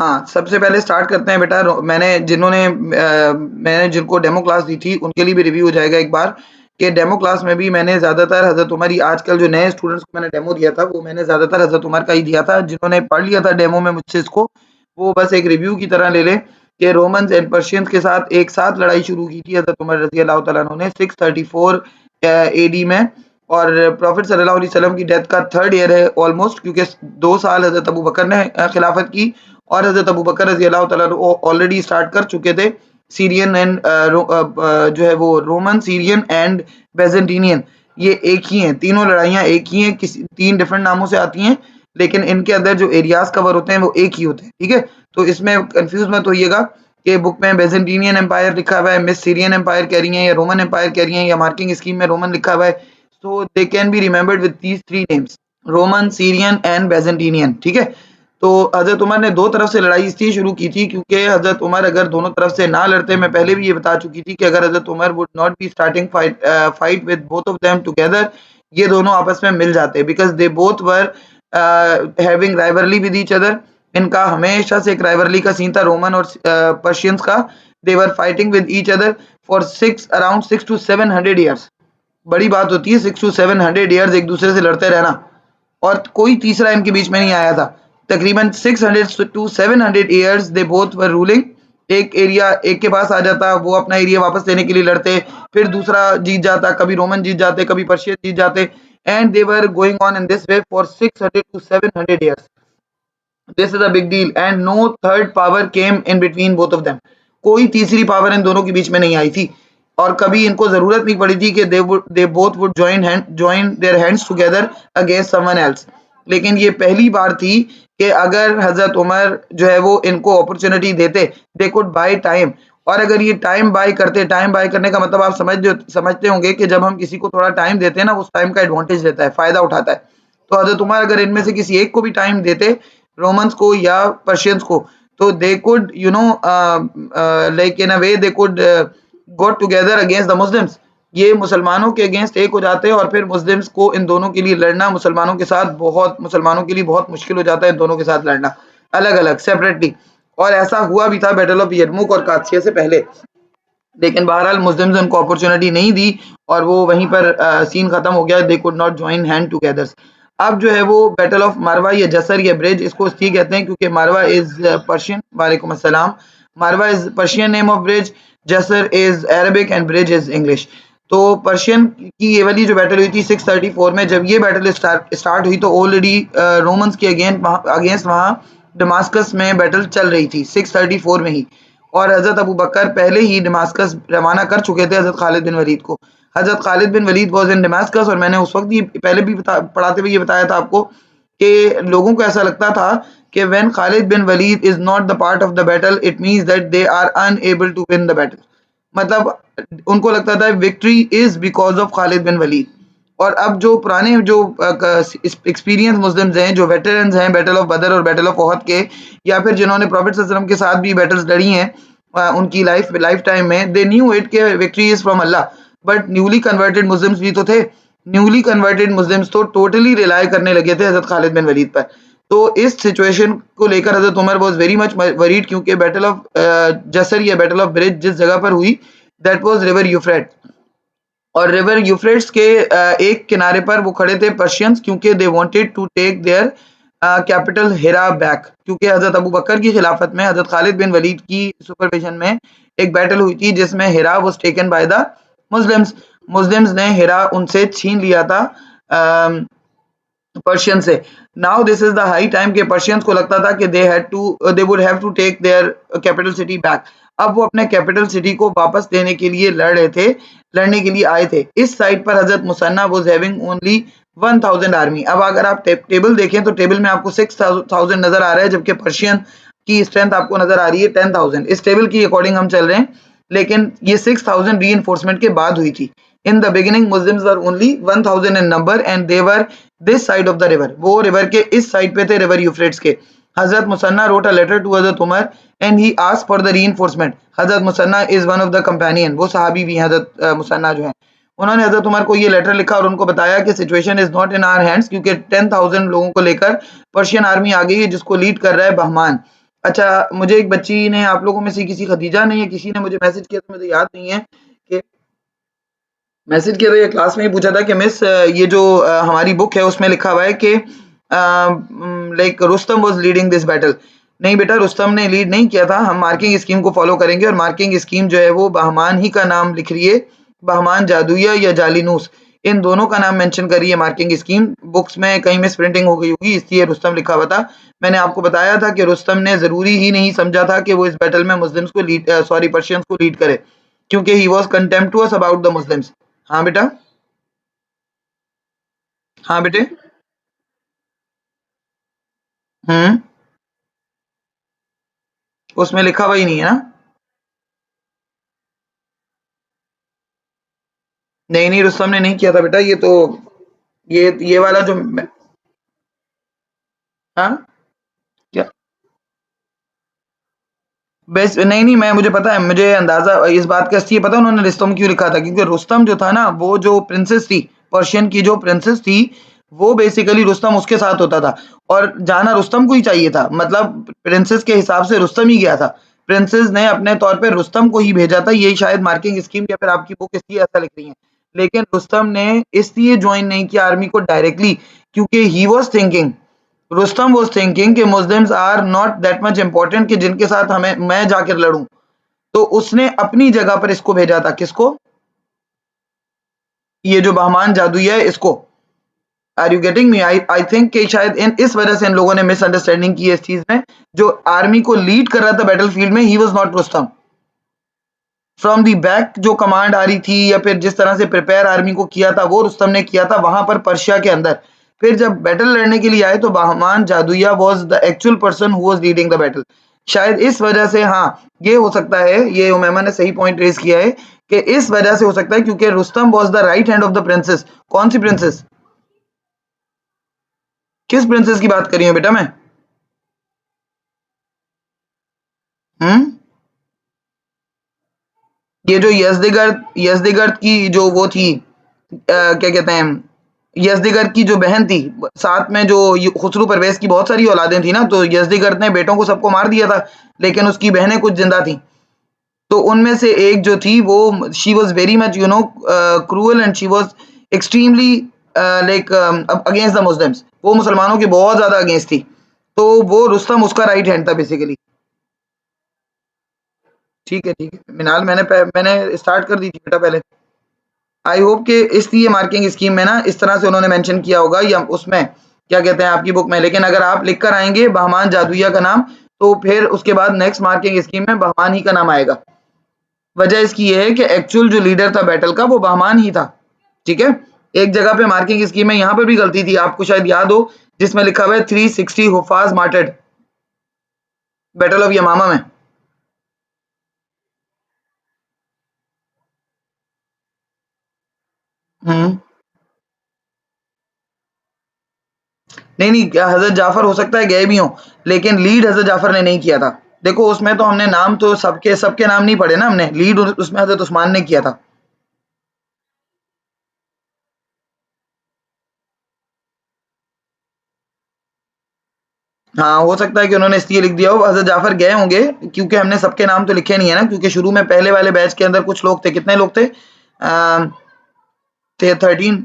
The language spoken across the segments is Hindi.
हाँ, सबसे पहले स्टार्ट करते हैं बेटा। मैंने जिनको डेमो क्लास दी थी उनके लिए भी रिव्यू हो जाएगा एक बार, कि डेमो क्लास में भी मैंने ज़्यादातर हज़रत उमर ही, आजकल जो नए स्टूडेंट्स को मैंने डेमो दिया था वो मैंने ज़्यादातर हज़रत उमर का ही दिया था। जिन्होंने पढ़ लिया था डेमो में मुझसे इसको, वो बस एक रिव्यू की तरह ले लें कि रोमन्स एंड पर्शियंस के साथ एक साथ लड़ाई शुरू की थी हज़रत उमर रज़ी अल्लाह तआला अन्हु ने 634 एडी में, और प्रॉफिट सल्लल्लाहु अलैहि वसल्लम की डेथ का 3rd ईयर है ऑलमोस्ट, क्योंकि 2 साल हज़रत अबू बकर ने खिलाफत की, और हज़रत अबू बकर रज़ी अल्लाह तआला अन्हु ऑलरेडी स्टार्ट कर चुके थे सीरियन एंड जो है वो रोमन, सीरियन एंड बेज़ेंटीनियन, ये एक ही हैं, तीनों लड़ाइयाँ एक ही हैं, किसी 3 डिफरेंट नामों से आती हैं, लेकिन इनके अंदर जो एरियाज़ कवर होते हैं वो एक ही होते हैं, ठीक है? तो इसमें कन्फ्यूज़ मत होइएगा कि बुक में बेज़ेंटीनियन एम्पायर लिखा हुआ है, मिस सीरियन एम्पायर कह रही हैं या रोमन एम्पायर कह रही हैं, या मार्किंग स्कीम में रोमन लिखा हुआ है। So they can be remembered with these 3 names, Roman, Syrian and Byzantinian, ठीक है? तो हज़रत उमर ने 2 तरफ से लड़ाई इसलिए शुरू की थी क्योंकि हज़रत उमर अगर दोनों तरफ से ना लड़ते, मैं पहले भी ये बता चुकी थी कि अगर Hazrat Umar would not be starting fight with both of them together, ये दोनों आपस में मिल जाते, because they both were having rivalry with each other. इनका हमेशा से एक राइवलरी का सीन था रोमन और पर्शियंस का। They were fighting with each other for around 6 to 700 years. बड़ी बात होती है 6 to 700 ईयर्स एक दूसरे से लड़ते रहना, और कोई तीसरा इनके बीच में नहीं आया था। तकरीबन 600 to 700 years they both were ruling. एक एरिया एक के पास आ जाता, वो अपना एरिया वापस लेने के लिए लड़ते, फिर दूसरा जीत जाता, कभी रोमन जीत जाते, कभी पर्शियन जीत जाते, and they were going on in this way for 600 to 700 years. This is a big deal and no third power came in between both of them. कोई तीसरी पावर इन दोनों के बीच में नहीं आई थी, और कभी इनको जरूरत नहीं पड़ी थी कि they both would join their hands together against someone else. लेकिन ये पहली बार थी कि अगर हजरत उमर जो है वो इनको अपॉर्चुनिटी देते, दे कुड बाय टाइम। और अगर ये टाइम बाय करते, टाइम बाय करने का मतलब आप समझते होंगे कि जब हम किसी को थोड़ा टाइम देते हैं ना, उस टाइम का एडवांटेज लेता है, फायदा उठाता है। तो हजरत उमर अगर इनमें से किसी एक को भी टाइम देते, रोमन्स को या पर्शियंस को, तो they could like in a way they could go together against the Muslims. ये मुसलमानों के अगेंस्ट एक हो जाते, और फिर मुस्लिम्स को इन दोनों के लिए लड़ना मुसलमानों के साथ मुसलमानों के लिए बहुत मुश्किल हो जाता है इन दोनों के साथ लड़ना अलग अलग सेपरेटली। और ऐसा हुआ भी था बैटल ऑफ यरमुक और कादसिया से पहले, लेकिन बहरहाल मुस्लिम्स ने उनको अपॉर्चुनिटी नहीं दी, और वो वहीं पर सीन खत्म हो गया। They could not join hand together. अब जो है वो बैटल ऑफ मारवा या जसर या ब्रिज, इसको इसलिए कहते हैं क्योंकि मारवा इज पर्शियन, वालेकुम अस्सलाम, मारवा is Persian name of bridge, जसर is Arabic and bridge is English. तो पर्शियन की ये वाली जो बैटल हुई थी 634 में, जब ये बैटल स्टार्ट हुई तो ऑलरेडी रोमन्स के अगेंस्ट वहाँ डमास्कस में बैटल चल रही थी 634 में ही, और हज़रत अबू बकर पहले ही दमास्कस रवाना कर चुके थे हज़रत खालिद बिन वलीद को। हज़रत Khalid bin Walid was in Damascus, और मैंने उस वक्त ये पहले भी पढ़ाते हुए ये बताया था आपको कि लोगों को ऐसा लगता था कि when Khalid bin Walid is not the part of the battle, it means that they are unable to win the battle. मतलब उनको लगता था victory is because of Khalid bin Walid. और अब जो पुराने जो एक्सपीरियंस मुस्लिम्स हैं, जो वेटरन्स हैं बैटल ऑफ बदर और बैटल ऑफ ओहद के, या फिर जिन्होंने प्रॉफिट सल्लल्लाहु अलैहि वसल्लम के साथ भी बैटल्स लड़ी हैं उनकी लाइफ टाइम में, दे न्यू इट के victory is from Allah. But newly converted Muslims भी तो थे, न्यूली कन्वर्टेड मुस्लिम्स तो टोटली रिलाई करने लगे थे हजरत खालिद बिन वलीद पर। तो इस सिचुएशन को लेकर Hazrat Umar was very much worried, क्योंकि बैटल ऑफ जसर या बैटल ऑफ ब्रिज जिस जगह पर हुई, दैट वाज रिवर यूफ्रेट, और रिवर यूफ्रेट्स के एक किनारे पर वो खड़े थे पर्शियंस, क्योंकि they wanted to take their capital Hira back. क्योंकि हजरत अबू बकर की खिलाफत में हजरत खालिद बिन वलीद की सुपरविजन में एक बैटल हुई थी जिसमें Hira was taken by the Muslims. Muslims ने हिरा उनसे छीन लिया था पर्शियन से। Now this is the high time के पर्शियंस को लगता था कि they would have to take their capital city back. अब वो अपने कैपिटल सिटी को वापस लेने के लिए लड़ने के लिए आए थे। इस साइड पर हजरत Muthanna was having only 1000 army. अब अगर आप टेबल देखें तो टेबल में आपको 6000 नजर आ रहा है, जबकि पर्शियन की स्ट्रेंथ आपको नजर आ रही है 10,000। इस टेबल की अकॉर्डिंग हम चल रहे हैं, लेकिन ये 6000 री के बाद हुई थी। In the beginning Muslims were only 1000 in number and they were this side of the river. वो रिवर के इस साइड पे थे, रिवर यूफ्रेट्स के। हजरत Muthanna wrote a letter to हजरत Umar and he asked for the reinforcement. हजरत Muthanna is one of the companion, वो सहाबी भी हैं हजरत मुसन्ना जो है। उन्होंने हजरत उमर को ये लेटर लिखा और उनको बताया कि situation is not in our hands, क्योंकि 10,000 लोगों को लेकर पर्शियन आर्मी आ गई है जिसको लीड कर रहा है बहमान। अच्छा, मुझे एक बच्ची ने आप लोगों में से किसी खदीजा ने या किसी ने मुझे मैसेज किया था, मुझे याद नहीं है कि मैसेज किया था या क्लास में ही पूछा था कि मिस ये जो हमारी बुक है उसमें लिखा हुआ है कि like Rustam was leading this battle. नहीं बेटा, रुस्तम ने लीड नहीं किया था, हम मार्किंग स्कीम को फ़ॉलो करेंगे और मार्किंग स्कीम जो है वो बहमान ही का नाम लिख रही है, बहमान जादूइया या जालिनूस, इन दोनों का नाम मेंशन करी है मार्किंग स्कीम। बुक्स में कहीं मिस प्रिंटिंग हो गई होगी इसलिए रुस्तम लिखा हुआ था। मैंने आपको बताया था कि रुस्तम ने ज़रूरी ही नहीं समझा था कि वो इस बैटल में मुस्लिम्स को सॉरी पर्शियंस को लीड करे, क्योंकि he was contemptuous about the Muslims. हाँ बेटा। हाँ बेटे। हम्म। उसमें लिखा हुआ ही नहीं है ना। नहीं नहीं, रुस्तम ने नहीं किया था बेटा, ये तो ये वाला जो हाँ क्या। बेस नहीं नहीं, मैं मुझे पता है, मुझे अंदाजा इस बात का इसलिए पता है उन्होंने रुस्तम क्यों लिखा था, क्योंकि रुस्तम जो था ना वो जो प्रिंसेस थी, पर्शियन की जो प्रिंसेस थी, वो बेसिकली रुस्तम उसके साथ होता था और जाना रुस्तम को ही चाहिए था, मतलब प्रिंसेस के हिसाब से रुस्तम ही गया था। प्रिंसेस ने अपने तौर पे रुस्तम को ही भेजा था, यही शायद मार्किंग स्कीम या फिर आपकी बुक इसलिए ऐसा लिख रही है। लेकिन रुस्तम ने इसलिए ज्वाइन नहीं किया आर्मी को डायरेक्टली, क्योंकि he was thinking, Rustam was thinking कि Muslims are not that much important कि जिनके साथ हमें मैं जाकर लड़ूं। तो उसने अपनी जगह पर इसको भेजा था, किसको, ये जो बहमान जादुई है इसको। Are you getting me? I think कि शायद इन इस वजह से इन लोगों ने मिसअंडरस्टैंडिंग की है इस चीज में। जो आर्मी को लीड कर रहा था बैटलफील्ड में, he was not Rustam. From the back जो कमांड आ रही थी या फिर जिस तरह से प्रिपेयर आर्मी को किया था वो रुस्तम ने किया था वहां पर पर्शिया के अंदर। फिर जब बैटल लड़ने के लिए आए तो Bahman Jaduya was the actual person who was leading the battle. शायद इस वजह से, हाँ, ये हो सकता है, ये उमैमा ने सही पॉइंट रेज किया है कि इस वजह से हो सकता है क्योंकि Rustam was the right hand of the princess. कौन सी प्रिंसेस? किस प्रिंसेस की बात कर रही हूँ बेटा मैं? हम्म। ये जो यजदिगर्द यजदिगर्द की जो वो थी, क्या कहते हैं, यजदिगर्द की जो बहन थी, साथ में जो खुसरू परवेज की बहुत सारी औलादें थी ना, तो यजदिगर्द ने बेटों को सबको मार दिया था, लेकिन उसकी बहनें कुछ जिंदा थी। तो उनमें से एक जो थी वो, she was very much cruel and she was extremely like against the Muslims, वो मुसलमानों के बहुत ज्यादा अगेंस्ट थी। तो वो रुस्तम उसका राइट हैंड था बेसिकली। ठीक है ठीक है मिनाल, मैंने स्टार्ट कर दी थी बेटा पहले। आई होप कि इसलिए मार्किंग स्कीम में ना इस तरह से उन्होंने मेंशन किया होगा या उसमें क्या कहते हैं आपकी बुक में। लेकिन अगर आप लिख कर आएंगे बहमान जादुइया का नाम, तो फिर उसके बाद नेक्स्ट मार्किंग स्कीम में बहमान ही का नाम आएगा। वजह इसकी ये है कि एक्चुअल जो लीडर था बैटल का वो बहमान ही था। ठीक है। एक जगह पे मार्किंग स्कीम में यहाँ पर भी गलती थी, आपको शायद याद हो, जिसमें लिखा हुआ है 360 हुफाज मार्टेड बैटल ऑफ यमामा में। हम्म। नहीं नहीं, हजरत जाफर हो सकता है गए भी हों, लेकिन लीड हजरत जाफर ने नहीं किया था। देखो उसमें तो हमने नाम तो सबके सबके नाम नहीं पढ़े ना, हमने लीड उसमें हजरत उस्मान ने किया था। हाँ, हो सकता है कि उन्होंने इसलिए लिख दिया हो, हजरत जाफर गए होंगे, क्योंकि हमने सबके नाम तो लिखे नहीं है ना, क्योंकि शुरू में पहले वाले बैच के अंदर कुछ लोग थे, कितने लोग थे, थे 13,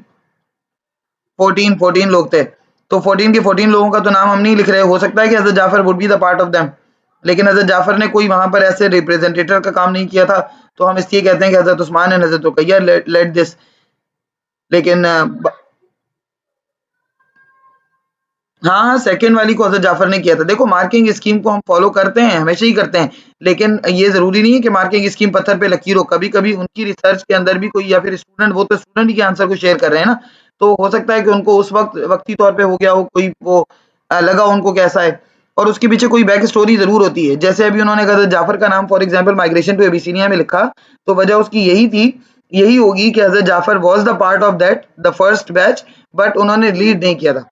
14 लोग थे। तो 14 के 14 लोगों का तो नाम हम नहीं लिख रहे, हो सकता है कि Hazrat Jafar would be the part of them, लेकिन हजरत जाफर ने कोई वहां पर ऐसे रिप्रेजेंटेटर का काम नहीं किया था। तो हम इसलिए कहते हैं कि हजरत Usman and Hazrat Ruqaiya let this. लेकिन हाँ हाँ, सेकंड वाली को हजरत जाफर ने किया था। देखो मार्किंग स्कीम को हम फॉलो करते हैं, हमेशा ही करते हैं, लेकिन ये जरूरी नहीं है कि मार्किंग स्कीम पत्थर पे लकीर हो। कभी कभी उनकी रिसर्च के अंदर भी कोई या फिर स्टूडेंट, वो तो स्टूडेंट ही के आंसर को शेयर कर रहे हैं ना, तो हो सकता है कि उनको उस वक्त वक्ती तौर पे हो गया हो कोई वो, लगा उनको कैसा है, और उसके पीछे कोई बैक स्टोरी जरूर होती है। जैसे अभी उन्होंने हजरत जाफर का नाम for example migration to Abyssinia में लिखा, तो वजह उसकी यही थी, यही होगी कि Hazrat Jafar was the part of that the first batch, but उन्होंने लीड नहीं किया था,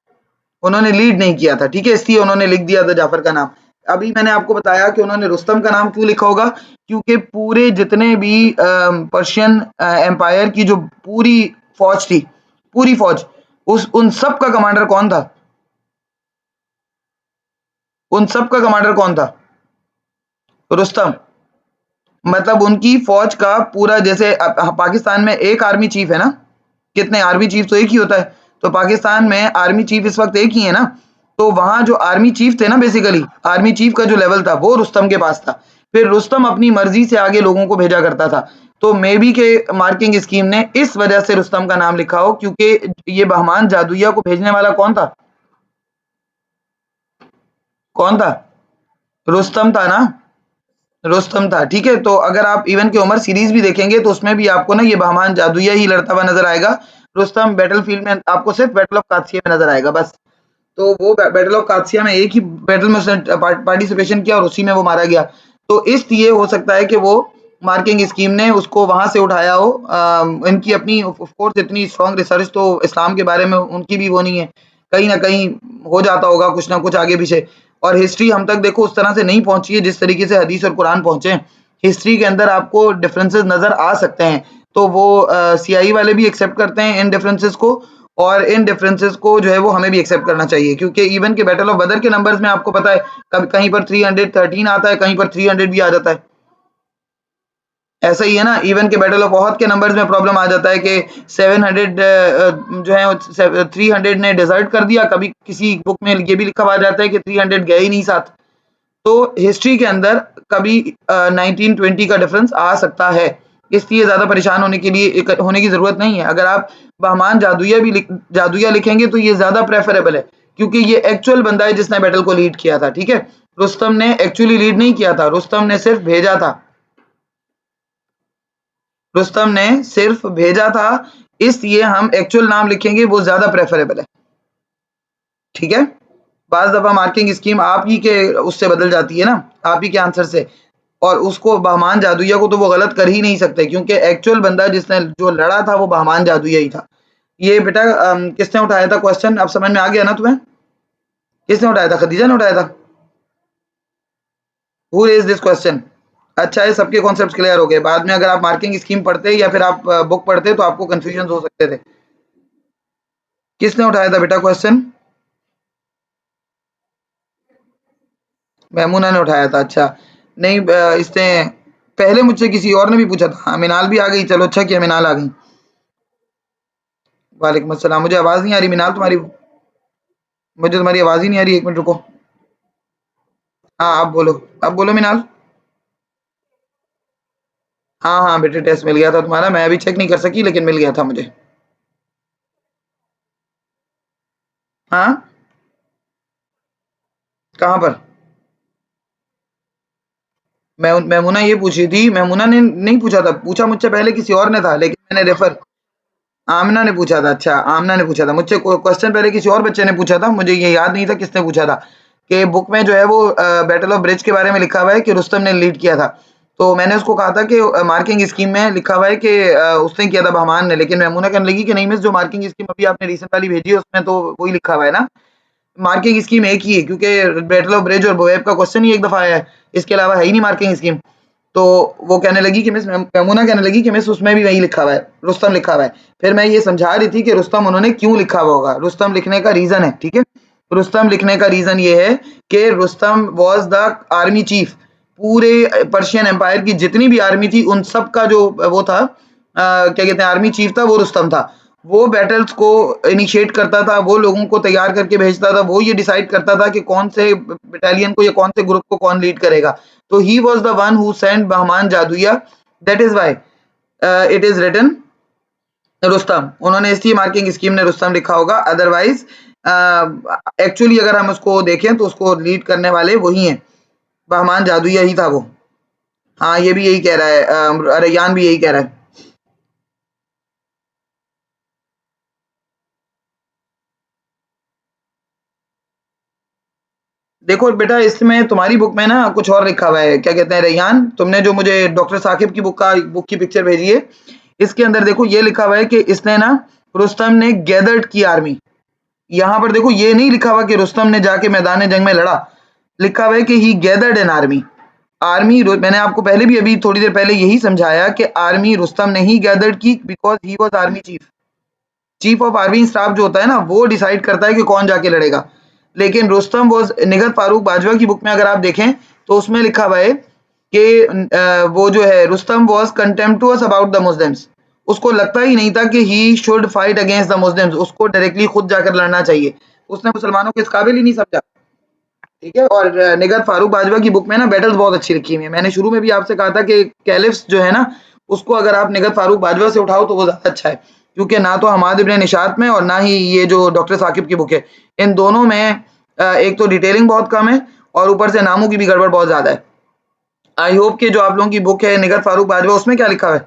उन्होंने लीड नहीं किया था। ठीक है, इसलिए उन्होंने लिख दिया था जाफर का नाम। अभी मैंने आपको बताया कि उन्होंने रुस्तम का नाम क्यों लिखा होगा, क्योंकि पूरे जितने भी पर्शियन एम्पायर की जो पूरी फौज थी, पूरी फौज, उस उन सब का कमांडर कौन था, उन सब का कमांडर कौन था? रुस्तम मतलब उनकी फौज का पूरा, जैसे पाकिस्तान में एक आर्मी चीफ है ना, कितने आर्मी चीफ तो एक ही होता है, तो पाकिस्तान में आर्मी चीफ इस वक्त एक ही है ना, तो वहां जो आर्मी चीफ थे ना, बेसिकली आर्मी चीफ का जो लेवल था वो रुस्तम के पास था। फिर रुस्तम अपनी मर्जी से आगे लोगों को भेजा करता था। तो मे बी के मार्किंग स्कीम ने इस वजह से रुस्तम का नाम लिखा हो, क्योंकि ये बहमान जादुइया को भेजने वाला कौन था? कौन था? रुस्तम था ना, रुस्तम था। ठीक है, तो अगर आप इवन की उमर सीरीज भी देखेंगे तो उसमें भी आपको ना ये बहमान जादुइया ही लड़ता हुआ नजर आएगा। रुस्तम बैटलफील्ड में आपको सिर्फ बैटल ऑफ कादसिया में नजर आएगा बस। तो वो बैटल ऑफ कादसिया में एक ही बैटल में उसने पार्टिसिपेशन किया और उसी में वो मारा गया। तो इसलिए हो सकता है कि वो मार्किंग स्कीम ने उसको वहां से उठाया हो। इनकी अपनी ऑफ कोर्स इतनी स्ट्रॉन्ग रिसर्च तो इस्लाम के बारे में उनकी भी वो नहीं है, कहीं ना कहीं हो जाता होगा कुछ ना कुछ आगे पीछे। और हिस्ट्री हम तक देखो उस तरह से नहीं पहुंची है जिस तरीके से हदीस और कुरान पहुंचे हैं। हिस्ट्री के अंदर आपको डिफरेंसेस नजर आ सकते हैं, तो वो सीआई वाले भी एक्सेप्ट करते हैं इन डिफरेंसेस को, और इन डिफरेंसेस को जो है वो हमें भी एक्सेप्ट करना चाहिए, क्योंकि इवन के बैटल ऑफ बदर के नंबर्स में आपको पता है कभी कहीं पर 313 आता है, कहीं पर 300 भी आ जाता है। ऐसा ही है ना, इवन के बैटल ऑफ ओहद के नंबर्स में प्रॉब्लम आ जाता है कि 700 जो है 300 ने डिजर्ट कर दिया, कभी किसी बुक में ये भी लिखा हुआ जाता है कि 300 गए ही नहीं साथ। तो हिस्ट्री के अंदर कभी 1920 का डिफरेंस आ सकता है, इसलिए ज्यादा परेशान होने की जरूरत नहीं है। अगर आप बहमान जादुया लिखेंगे तो ये ज्यादा प्रेफरेबल है, क्योंकि ये एक्चुअल बंदा है जिसने बैटल को लीड किया था। ठीक है, रुस्तम ने एक्चुअली लीड नहीं किया था, रुस्तम ने सिर्फ भेजा था। रुस्तम ने सिर्फ भेजा था, इसलिए हम एक्चुअल नाम लिखेंगे, वो ज्यादा प्रेफरेबल है। ठीक है, बाज दफा मार्किंग स्कीम आप ही के उससे बदल जाती है ना, आप ही के आंसर से, और उसको बहमान जादुइया को तो वो गलत कर ही नहीं सकते, क्योंकि एक्चुअल बंदा जिसने जो लड़ा था वो बहमान जादुइया ही था। ये बेटा किसने उठाया था क्वेश्चन, अब समझ में आ गया ना तुम्हें? किसने उठाया था? खदीजा ने उठाया था। Who raise this question? अच्छा है, सबके कॉन्सेप्ट क्लियर हो गए। बाद में अगर आप मार्किंग स्कीम पढ़ते या फिर आप बुक पढ़ते तो आपको कंफ्यूजन हो सकते थे। किसने उठाया था बेटा क्वेश्चन? मैमूना ने उठाया था, अच्छा। नहीं इसने पहले मुझसे किसी और ने भी पूछा था। हाँ, मिनाल भी आ गई, चलो अच्छा किया मिनाल आ गई। वालेकुम अस्सलाम। मुझे आवाज नहीं आ रही मिनाल तुम्हारी, मुझे तुम्हारी आवाज ही नहीं आ रही, एक मिनट रुको। हाँ अब बोलो मिनाल। हाँ हाँ बेटे, टेस्ट मिल गया था तुम्हारा, मैं अभी चेक नहीं कर सकी लेकिन मिल गया था मुझे। हाँ, कहाँ पर? मैं मैमूना ये पूछी थी, मैमूना ने नहीं पूछा था, पूछा मुझसे पहले किसी और ने था, लेकिन मैंने रेफर, आमना ने पूछा था। अच्छा, आमना ने पूछा था मुझसे क्वेश्चन, पहले किसी और बच्चे ने पूछा था, मुझे ये याद नहीं था किसने पूछा था। कि बुक में जो है वो बैटल ऑफ ब्रिज के बारे में लिखा हुआ है कि रुस्तम ने लीड किया था। तो मैंने उसको कहा था कि मार्किंग स्कीम में लिखा हुआ है कि उसने किया था बहमान ने, लेकिन मैमूना कहने लगी कि नहीं मिस, जो मार्किंग स्कीम अभी आपने रिसेंट वाली भेजी है उसमें तो वही लिखा हुआ है ना, मार्किंग स्कीम एक ही है, क्योंकि बैटल ऑफ ब्रिज और बोएब का क्वेश्चन ही एक दफा आया है, इसके अलावा है ही नहीं मार्किंग स्कीम। तो वो कहने लगी कि मिस, मैमूना कहने लगी कि मिस उसमें भी वही लिखा हुआ है, रुस्तम लिखा हुआ है। फिर मैं ये समझा रही थी कि रुस्तम उन्होंने क्यों लिखा हुआ होगा, रुस्तम लिखने का रीजन है। ठीक है, रुस्तम लिखने का रीजन ये है कि Rustam was the army chief, पूरे पर्शियन एम्पायर की जितनी भी आर्मी थी उन सब का जो वो था, क्या कहते हैं, आर्मी चीफ था, वो रुस्तम था। वो बैटल्स को इनिशिएट करता था, वो लोगों को तैयार करके भेजता था, वो ये डिसाइड करता था कि कौन से बटालियन को या कौन से ग्रुप को कौन लीड करेगा। तो he was the one who sent Bahman Jaduya, that is why it is written Rustam. उन्होंने इसलिए मार्किंग स्कीम ने रुस्तम लिखा होगा, अदरवाइज एक्चुअली अगर हम उसको देखें तो उसको लीड करने वाले वही हैं, बहमान जादुया ही था वो। हाँ, ये भी यही कह रहा है, रैयान भी यही कह रहा है। देखो बेटा, इसमें तुम्हारी बुक में ना कुछ और लिखा हुआ है, क्या कहते हैं रैयान, तुमने जो मुझे डॉक्टर साकिब की बुक की पिक्चर भेजी है, इसके अंदर देखो ये लिखा हुआ है कि इसने ना, रुस्तम ने गैदर्ड की आर्मी। यहाँ पर देखो ये नहीं लिखा हुआ कि रुस्तम ने जाके मैदान जंग में लड़ा, लिखा हुआ है कि ही गैदर्ड एन आर्मी। मैंने आपको पहले भी अभी थोड़ी देर पहले यही समझाया कि आर्मी रुस्तम ने ही गैदर्ड की, because he was army chief. Chief of army staff जो होता है ना, वो डिसाइड करता है कि कौन जाके लड़ेगा। लेकिन रुस्तम वॉज, निगत फारूक बाजवा की बुक में अगर आप देखें तो उसमें लिखा हुआ है कि वो जो है Rustam was contemptuous about the Muslims, उसको लगता ही नहीं था कि he should fight against the Muslims, उसको डायरेक्टली खुद जाकर लड़ना चाहिए, उसने मुसलमानों को इस काबिल ही नहीं समझा। ठीक है। और निगहत फारूक बाजवा की बुक में ना बैटल्स बहुत अच्छी रखी हुई है। मैंने शुरू में भी आपसे कहा था कि कैलिफ्स जो है ना, उसको अगर आप निगहत फारूक बाजवा से उठाओ तो वो ज़्यादा अच्छा है, क्योंकि ना तो हमाद इब्न निशात में और ना ही ये जो डॉक्टर साकिब की बुक है, इन दोनों में एक तो डिटेलिंग बहुत कम है और ऊपर से नामों की भी गड़बड़ बहुत ज़्यादा है। आई होप कि जो आप लोगों की बुक है निगहत फारूक बाजवा, उसमें क्या लिखा हुआ है?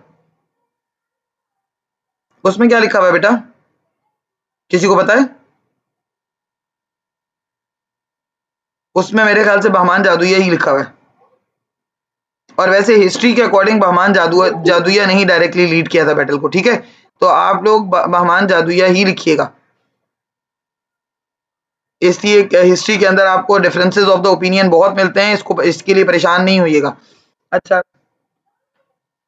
उसमें क्या लिखा हुआ है बेटा? किसी को पता है? उसमें मेरे ख्याल से बहमान जादुइया ही लिखा हुआ है। और वैसे हिस्ट्री के अकॉर्डिंग बहमान जादुइया ने ही डायरेक्टली लीड किया था बैटल को। ठीक है, तो आप लोग बहमान जादुइया ही लिखिएगा, इसलिए हिस्ट्री के अंदर आपको डिफरेंसेस ऑफ द ओपिनियन बहुत मिलते हैं, इसको इसके लिए परेशान नहीं होइएगा। अच्छा,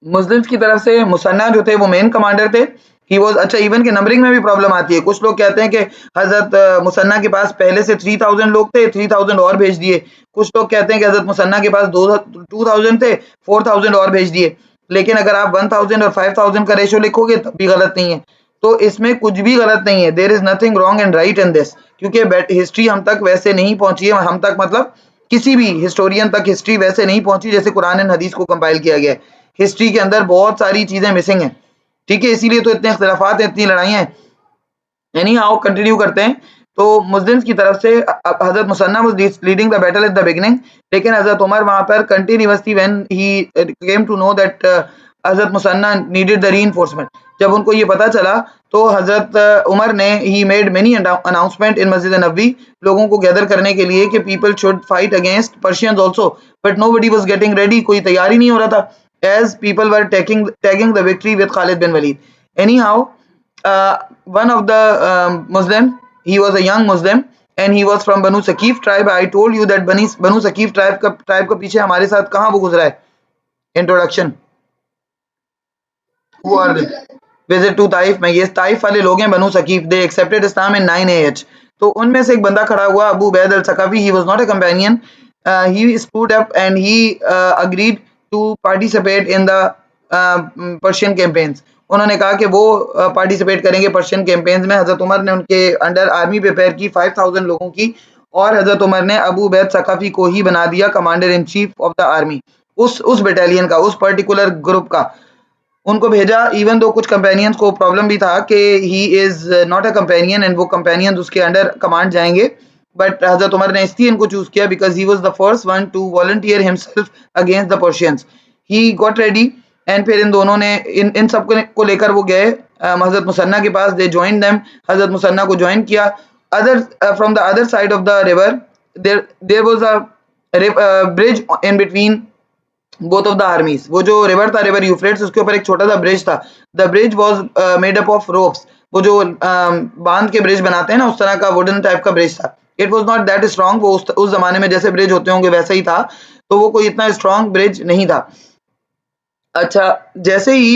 मुस्लिम्स की तरफ से मुसन्ना जो थे वो मेन कमांडर थे। ही वाज, अच्छा इवन के नंबरिंग में भी प्रॉब्लम आती है। कुछ लोग कहते हैं कि हजरत मुसन्ना के पास पहले से 3000 लोग थे, 3000 और भेज दिए। कुछ लोग कहते हैं कि हजरत मुसन्ना के पास 2000 थे, 4000 और भेज दिए। लेकिन अगर आप 1000 और 5000 का रेशो लिखोगे तब भी गलत नहीं है। तो इसमें कुछ भी गलत नहीं है, there is nothing wrong and right in this, क्योंकि हिस्ट्री हम तक वैसे नहीं पहुंची है, हम तक मतलब किसी भी हिस्टोरियन तक हिस्ट्री वैसे नहीं पहुंची जैसे कुरान एंड हदीस को कंपाइल किया गया है। हिस्ट्री के अंदर बहुत सारी चीजें मिसिंग हैं। ठीक है, इसीलिए तो इतने इख्तिलाफात हैं, इतनी लड़ाइयाँ हैं। एनी हाउ कंटिन्यू करते हैं। तो मुस्लिम्स की तरफ से हजरत Muthanna was leading the battle at the beginning, लेकिन हजरत उमर वहां पर continuously when he came to know that हजरत मुसन्ना नीडेड द रीइंफोर्समेंट, जब उनको ये पता चला तो हजरत उमर ने ही made many announcement in Masjid Nabawi, लोगों को गैदर करने के लिए कि people should fight against Persians also, but nobody was getting ready, कोई तैयार ही नहीं हो रहा था, as people were tagging the victory with Khalid bin Walid. Anyhow, one of the Muslim, he was a young Muslim and he was from Banu Sakif tribe. I told you that Banu Sakif tribe का पीछे हमारे साथ कहाँ वो गुजरा है? Introduction. Who are they? Visit to Taif में, ये ताइफ वाले लोग हैं बनु Thaqif, they accepted Islam in 9 AH। तो उनमें से एक बंदा खड़ा हुआ Abu Ubaid al Saqafi, he was not a companion, he stood up and he agreed to participate in the Persian campaigns। उन्होंने कहा कि वो पार्टिसिपेट करेंगे पर्शियन कैंपेन्स में। हजरत उमर ने उनके अंडर आर्मी प्रिपेयर की 5000 लोगों की, और हजरत उमर ने अबू उबैद सकाफी को ही बना दिया commander in chief of the army, उस बटालियन का, उस पर्टिकुलर ग्रुप का उनको भेजा। इवन दो कुछ कंपेनियंस को प्रॉब्लम भी था कि he is not a companion and वो कंपेनियंस उसके अंडर कमांड जाएंगे, बट हजरत उमर ने इसलिए इनको चूज किया because he was the first one two volunteer himself against the Persians. He got ready and फिर इन दोनों ने इन सब को लेकर वो गए हजरत मुसन्ना के पास, they join them, Hazrat Muthanna को ज्वाइन किया। Other from the other side of the river there was a bridge in between both of the armies. वो जो रिवर था, रिवर यूफ्रेट्स, उसके ऊपर एक छोटा सा ब्रिज था। The bridge was made up of ropes, वो जो बांध के ब्रिज बनाते हैं ना, उस तरह का वुडन टाइप का ब्रिज था। It was not that strong, वो उस जमाने में जैसे ब्रिज होते होंगे वैसा ही था, तो वो कोई इतना स्ट्रांग ब्रिज नहीं था। अच्छा, जैसे ही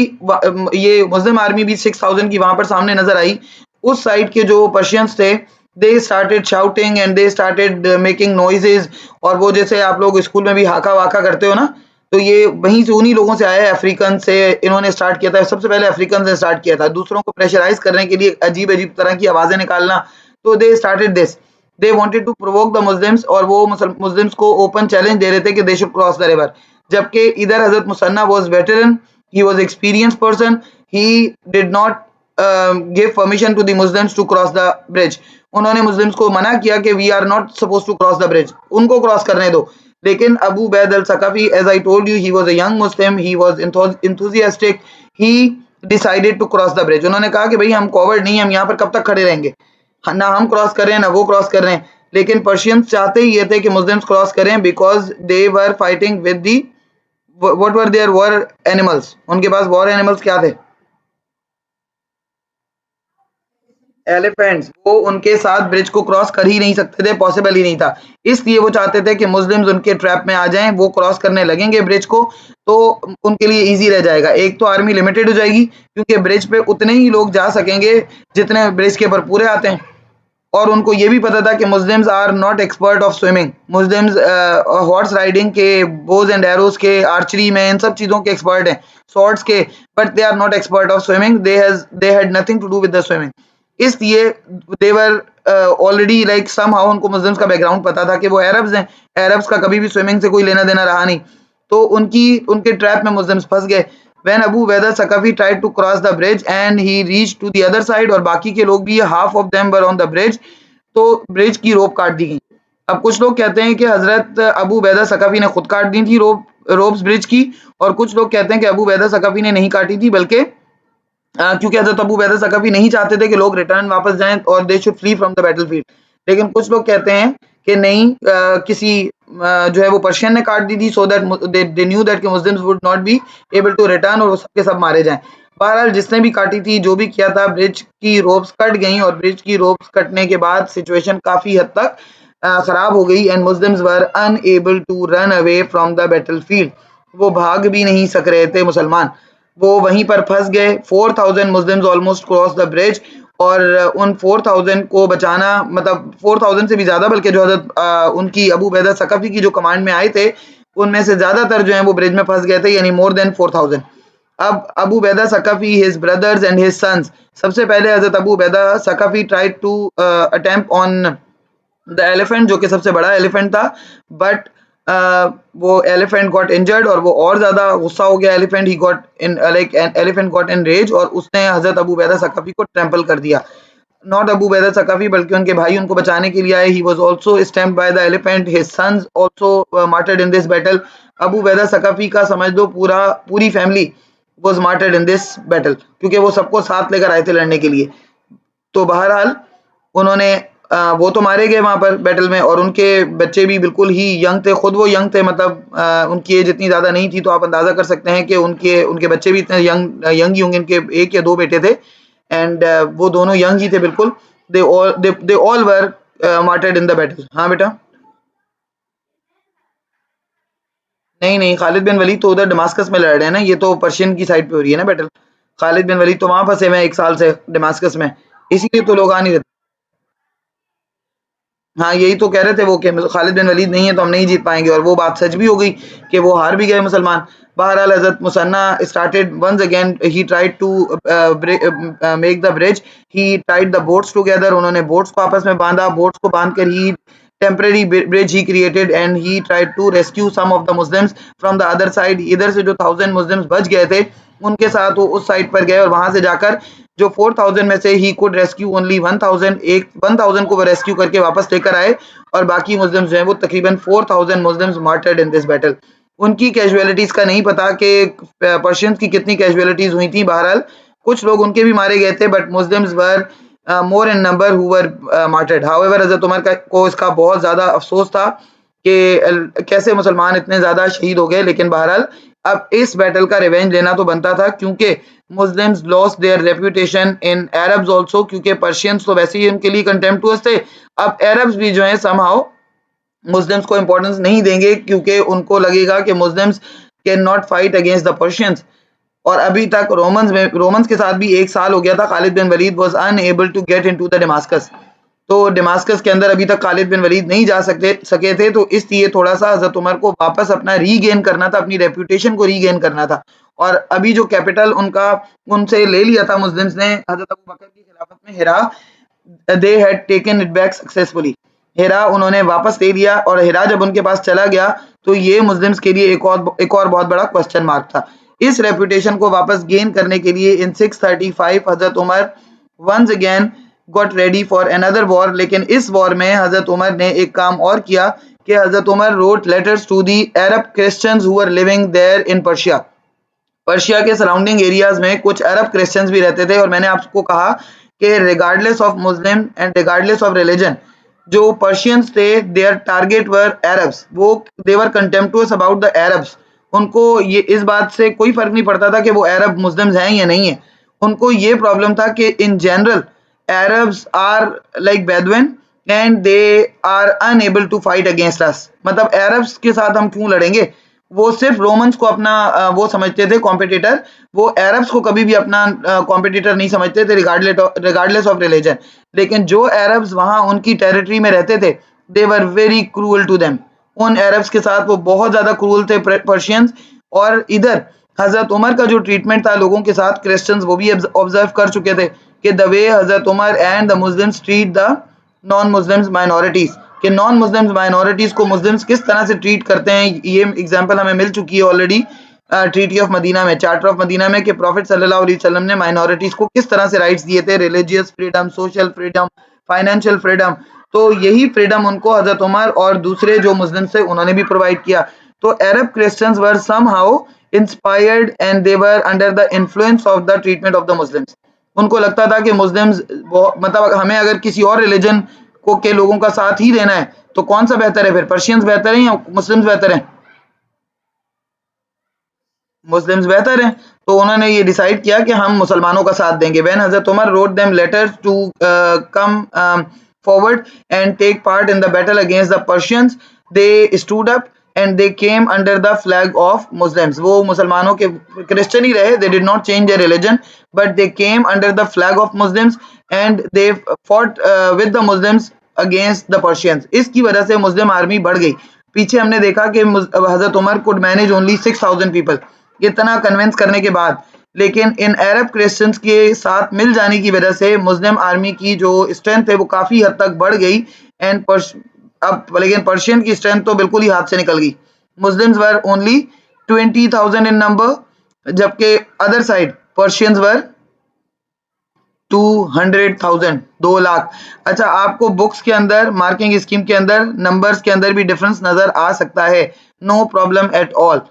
ये मुस्लिम आर्मी भी 6000 की वहां पर सामने नजर आई, उस साइड के जो पर्शियंस थे, they started shouting and they started making noises. और वो जैसे आप लोग स्कूल में भी हाका वाका करते हो ना, तो ये वहीं से उन्हीं लोगों से आया है, अफ्रीकन से इन्होंने स्टार्ट किया था। सबसे पहले अफ्रीकन से स्टार्ट किया था, दूसरों को प्रेशराइज करने के लिए अजीब अजीब तरह की आवाजें निकालना। तो they started this, they wanted to provoke the Muslims, और वो मुस्लिम्स को ओपन चैलेंज दे रहे थे कि they should cross the river. जबकि इधर हजरत Muthanna was veteran, he was experience person, he did not give permission to the Muslims to cross the bridge. उन्होंने मुस्लिम्स को मना किया कि we are not suppose to cross the bridge, उनको क्रॉस करने दो। लेकिन Abu Ubaid al Thaqafi, as I told you, he was a young Muslim, he was enthusiastic, he decided to cross the bridge. उन्होंने कहा कि भाई हम कॉवर्ड नहीं, हम यहाँ पर कब तक खड़े रहेंगे, ना हम क्रॉस कर रहे हैं ना वो क्रॉस कर रहे हैं। लेकिन पर्शियंस चाहते ही ये थे कि मुस्लिम्स क्रॉस करें, because they were fighting with the, what were their war animals, उनके पास वॉर एनिमल्स क्या थे? एलिफेंट्स। वो उनके साथ ब्रिज को क्रॉस कर ही नहीं सकते थे, पॉसिबल ही नहीं था। इसलिए वो चाहते थे कि मुस्लिम्स उनके ट्रैप में आ जाएं, वो क्रॉस करने लगेंगे ब्रिज को, तो उनके लिए इजी रह जाएगा। एक तो आर्मी लिमिटेड हो जाएगी, क्योंकि ब्रिज पे उतने ही लोग जा सकेंगे जितने ब्रिज के ऊपर पूरे आते हैं। और उनको ये भी पता था कि Muslims are not expert of swimming. Muslims horse riding के, बोज एंड एरोज के, आर्चरी में, इन सब चीज़ों के एक्सपर्ट हैं, स्वॉर्ड्स के, but they are not expert of swimming. They had nothing to do with the swimming. इसलिए they were already like somehow उनको मुस्लिम्स का बैकग्राउंड पता था कि वो अरब्स हैं। अरब्स का कभी भी स्विमिंग से कोई लेना देना रहा नहीं, तो उनके ट्रैप में मुस्लिम्स फंस गए। When Abu Ubaidah Saqafi tried to cross the bridge and he reached to the other side, और बाकी के लोग भी, half of them were on the bridge, तो ब्रिज की रोप काट दी गई। अब कुछ लोग कहते हैं कि हजरत अबू उबैदा सकफी ने खुद काट दी थी रोप्स ब्रिज की, और कुछ लोग कहते हैं कि अबू उबैदा सकफी ने नहीं काटी थी, बल्कि क्योंकि हजरत अबू उबैदा सकफी नहीं चाहते थे कि लोग रिटर्न वापस जाएं और they should flee from the battlefield. लेकिन कुछ लोग कहते हैं कि नहीं, किसी जो है वो पर्शियन ने काट दी थी, so that they knew that Muslims would not be able to return, और वो सबके सब मारे जाएं। बहरहाल जिसने भी काटी थी, जो भी किया था, ब्रिज की रोप्स कट गई, और ब्रिज की रोप्स कटने के बाद सिचुएशन काफी हद तक खराब हो गई, and Muslims were unable to run away from the battlefield. वो भाग भी नहीं सक रहे थे मुसलमान, वो वहीं पर फंस गए। 4000 Muslims almost cross the bridge, और उन 4000 को बचाना, मतलब 4000 से भी ज्यादा, बल्कि जो हजरत उनकी अबू उबैदा सकफी की जो कमांड में आए थे, उनमें से ज्यादातर जो है वो ब्रिज में फंस गए थे, यानी मोर देन 4000। अब Abu Ubaida Thaqafi, his brothers and his sons, सबसे पहले हजरत Abu Ubaida Thaqafi tried to attempt on the elephant, जो कि सबसे बड़ा एलिफेंट था, बट वो एलिफेंट गॉट इंजर्ड, और वो और ज्यादा गुस्सा हो गया elephant. He got in like elephant got in rage, और उसने हजरत अबू उबैदा सकफी को ट्रैम्पल कर दिया। नॉट अबू उबैदा सकफी, बल्कि उनके भाई उनको बचाने के लिए आए। He was also stamped by the elephant, his sons also martyred in this battle. Abu Ubaida Thaqafi का समझ लो पूरी family was martyred in this battle, क्योंकि वो सबको साथ लेकर आए थे लड़ने के लिए। तो बहरहाल उन्होंने वो तो मारे गए वहां पर बैटल में, और उनके बच्चे भी बिल्कुल ही यंग थे, खुद वो यंग थे, मतलब उनकी एज इतनी ज्यादा नहीं थी, तो आप अंदाजा कर सकते हैं कि उनके बच्चे भी इतने यंग यंग ही होंगे। इनके 1 या 2 बेटे थे, एंड वो दोनों यंग ही थे बिल्कुल। दे all were martyred in the battle. हाँ बेटा। नहीं नहीं, खालिद बिन वलीद तो उधर दमास्कस में लड़ रहे हैं ना, ये तो पर्शियन की साइड पे हो रही है ना बैटल। खालिद बिन वलीद तो वहां फंसे हुए हैं 1 साल से दमास्कस में, इसीलिए तो लोग आ नहीं रहे। हाँ, यही तो कह रहे थे वो कि खालिद बिन वलीद नहीं है तो हम नहीं जीत पाएंगे, और वो बात सच भी हो गई कि वो हार भी गए मुसलमान। बहरहाल हजरत Muthanna started once again, he tried to make the bridge, he tied the boats together, उन्होंने बोट्स को आपस में बांधा, बोट्स को बांधकर he temporary bridge he created, and he tried to rescue some of the Muslims from the other side. इधर से जो 1000 मुस्लिम्स बच गए थे, उनके साथ वो उस साइड पर गए, और वहां से जाकर जो 4000 में से ही कुड रेस्क्यू ओनली 1000, 1000 को वो रेस्क्यू करके वापस लेकर आए, और बाकी मुस्लिम्स जो है वो तकरीबन 4000 Muslims martyred in this battle. उनकी कैजुअलिटीज का नहीं पता कि पर्शियंस की कितनी कैजुअलिटीज हुई थी। बहरहाल कुछ लोग उनके भी मारे गए थे, but Muslims were more in number who were martyred. However हजरत उमर को इसका बहुत ज्यादा अफसोस था कि कैसे मुसलमान इतने ज्यादा शहीद हो गए, लेकिन बहरहाल अब इस बैटल का रिवेंज लेना तो बनता था, क्योंकि Muslims lost their reputation in Arabs also, क्योंकि पर्शियंस तो वैसे ही उनके लिए कंटेम्प्टुअस थे। अब अरब्स भी जो है समहाउ मुस्लिम्स को इंपॉर्टेंस नहीं देंगे, क्योंकि उनको लगेगा कि Muslims can not fight against the Persians. और अभी तक रोमन्स के साथ भी 1 साल हो गया था। Khalid bin Walid was unable to get into the Damascus, तो डेमास्कस के अंदर अभी तक खालिद बिन वलीद नहीं जा सके थे, तो इसलिए थोड़ा सा हजरत उमर को वापस अपना रीगेन करना था, अपनी रेपुटेशन को रीगेन करना था। और अभी जो कैपिटल उनका उनसे ले लिया था मुस्लिम्स ने हजरत अबू बकर की खिलाफत में, Hira, they had taken it back successfully. Hira उन्होंने वापस ले लिया, और हिरा जब उनके पास चला गया, तो ये मुस्लिम्स के लिए एक और बहुत बड़ा क्वेश्चन मार्क था। इस रेपुटेशन को वापस गेन करने के लिए in 635 Hazrat Umar once again got ready for another war. लेकिन इस वॉर में हजरत उमर ने एक काम और किया कि Hazrat Umar wrote letters to the Arab Christians who were living there in Persia. Persia के सराउंडिंग एरियाज में कुछ अरब क्रिश्चियंस भी रहते थे, और मैंने आपको कहा कि regardless of Muslim and regardless of religion, जो पर्शियंस थे देयर टारगेट वर अरब्स, वो देवर कंटेम्प्टुअस अबाउट द अरब्स। उनको ये इस बात से कोई फर्क नहीं पड़ता था कि वो अरब मुस्लिम्स हैं या नहीं है। उनको ये प्रॉब्लम था कि in general Arabs are like Bedouin, and they are unable to fight against us. मतलब अरब्स के साथ हम क्यों लड़ेंगे, वो सिर्फ रोमन्स को अपना वो समझते थे कॉम्पिटिटर, वो अरब्स को कभी भी अपना कॉम्पिटिटर नहीं समझते थे रिगार्डलेस ऑफ रिलीजन। लेकिन जो अरब्स वहां उनकी टेरिटरी में रहते थे, they were very cruel to them. उन अरब्स के साथ वो बहुत ज्यादा क्रूअल थे पर्शियंस। और इधर हजरत उमर का जो ट्रीटमेंट था लोगों के साथ, क्रिश्चियंस वो भी ऑब्जर्व कर चुके थे कि the way Hazrat Umar and the Muslims treat the non Muslims minorities, कि नॉन मुस्लिम्स माइनॉरिटीज को मुस्लिम्स किस तरह से ट्रीट करते हैं। ये एग्जांपल हमें मिल चुकी है ऑलरेडी ट्रीटी ऑफ मदीना में, चार्टर ऑफ मदीना में, कि प्रॉफिट सल्लल्लाहु अलैहि वसल्लम ने माइनॉरिटीज को किस तरह से राइट्स दिए थे, religious freedom, social freedom, financial freedom. तो यही फ्रीडम उनको हजरत उमर और दूसरे जो मुस्लिम थे उन्होंने भी प्रोवाइड किया। तो Arab Christians were somehow inspired and they were under the influence of the treatment of the Muslims. उनको लगता था कि मुस्लिम्स, मतलब हमें अगर किसी और रिलीजन को के लोगों का साथ ही देना है तो कौन सा बेहतर है, फिर पर्शियंस बेहतर है या मुस्लिम्स बेहतर हैं? मुस्लिम्स बेहतर हैं। तो उन्होंने ये डिसाइड किया कि हम मुसलमानों का साथ देंगे। When Hazrat Umar wrote them letters to come forward and take part in the battle against the Persians, they stood up and they came under the flag of Muslims. वो मुसलमानों के क्रिश्चियन ही रहे, they did not change their religion, but they came under the flag of Muslims and they fought with the Muslims against the Persians. इसकी वजह से मुस्लिम आर्मी बढ़ गई। पीछे हमने देखा कि Hazrat Umar could manage only 6,000 people, इतना कन्विंस करने के बाद। लेकिन इन अरब क्रिश्चियंस के साथ मिल जाने की वजह से मुस्लिम आर्मी की जो स्ट्रेंथ है वो काफी हद तक बढ़ गई। एंड अब लेकिन पर्शियन की स्ट्रेंथ तो बिल्कुल ही हाथ से निकल गई। Muslims were only 20,000 in number, जबकि अदर साइड पर्शियंस वर 200,000, 2 लाख। अच्छा, आपको बुक्स के अंदर, मार्किंग स्कीम के अंदर, नंबर्स के अंदर भी डिफरेंस नजर आ सकता है, नो प्रॉब्लम एट ऑल।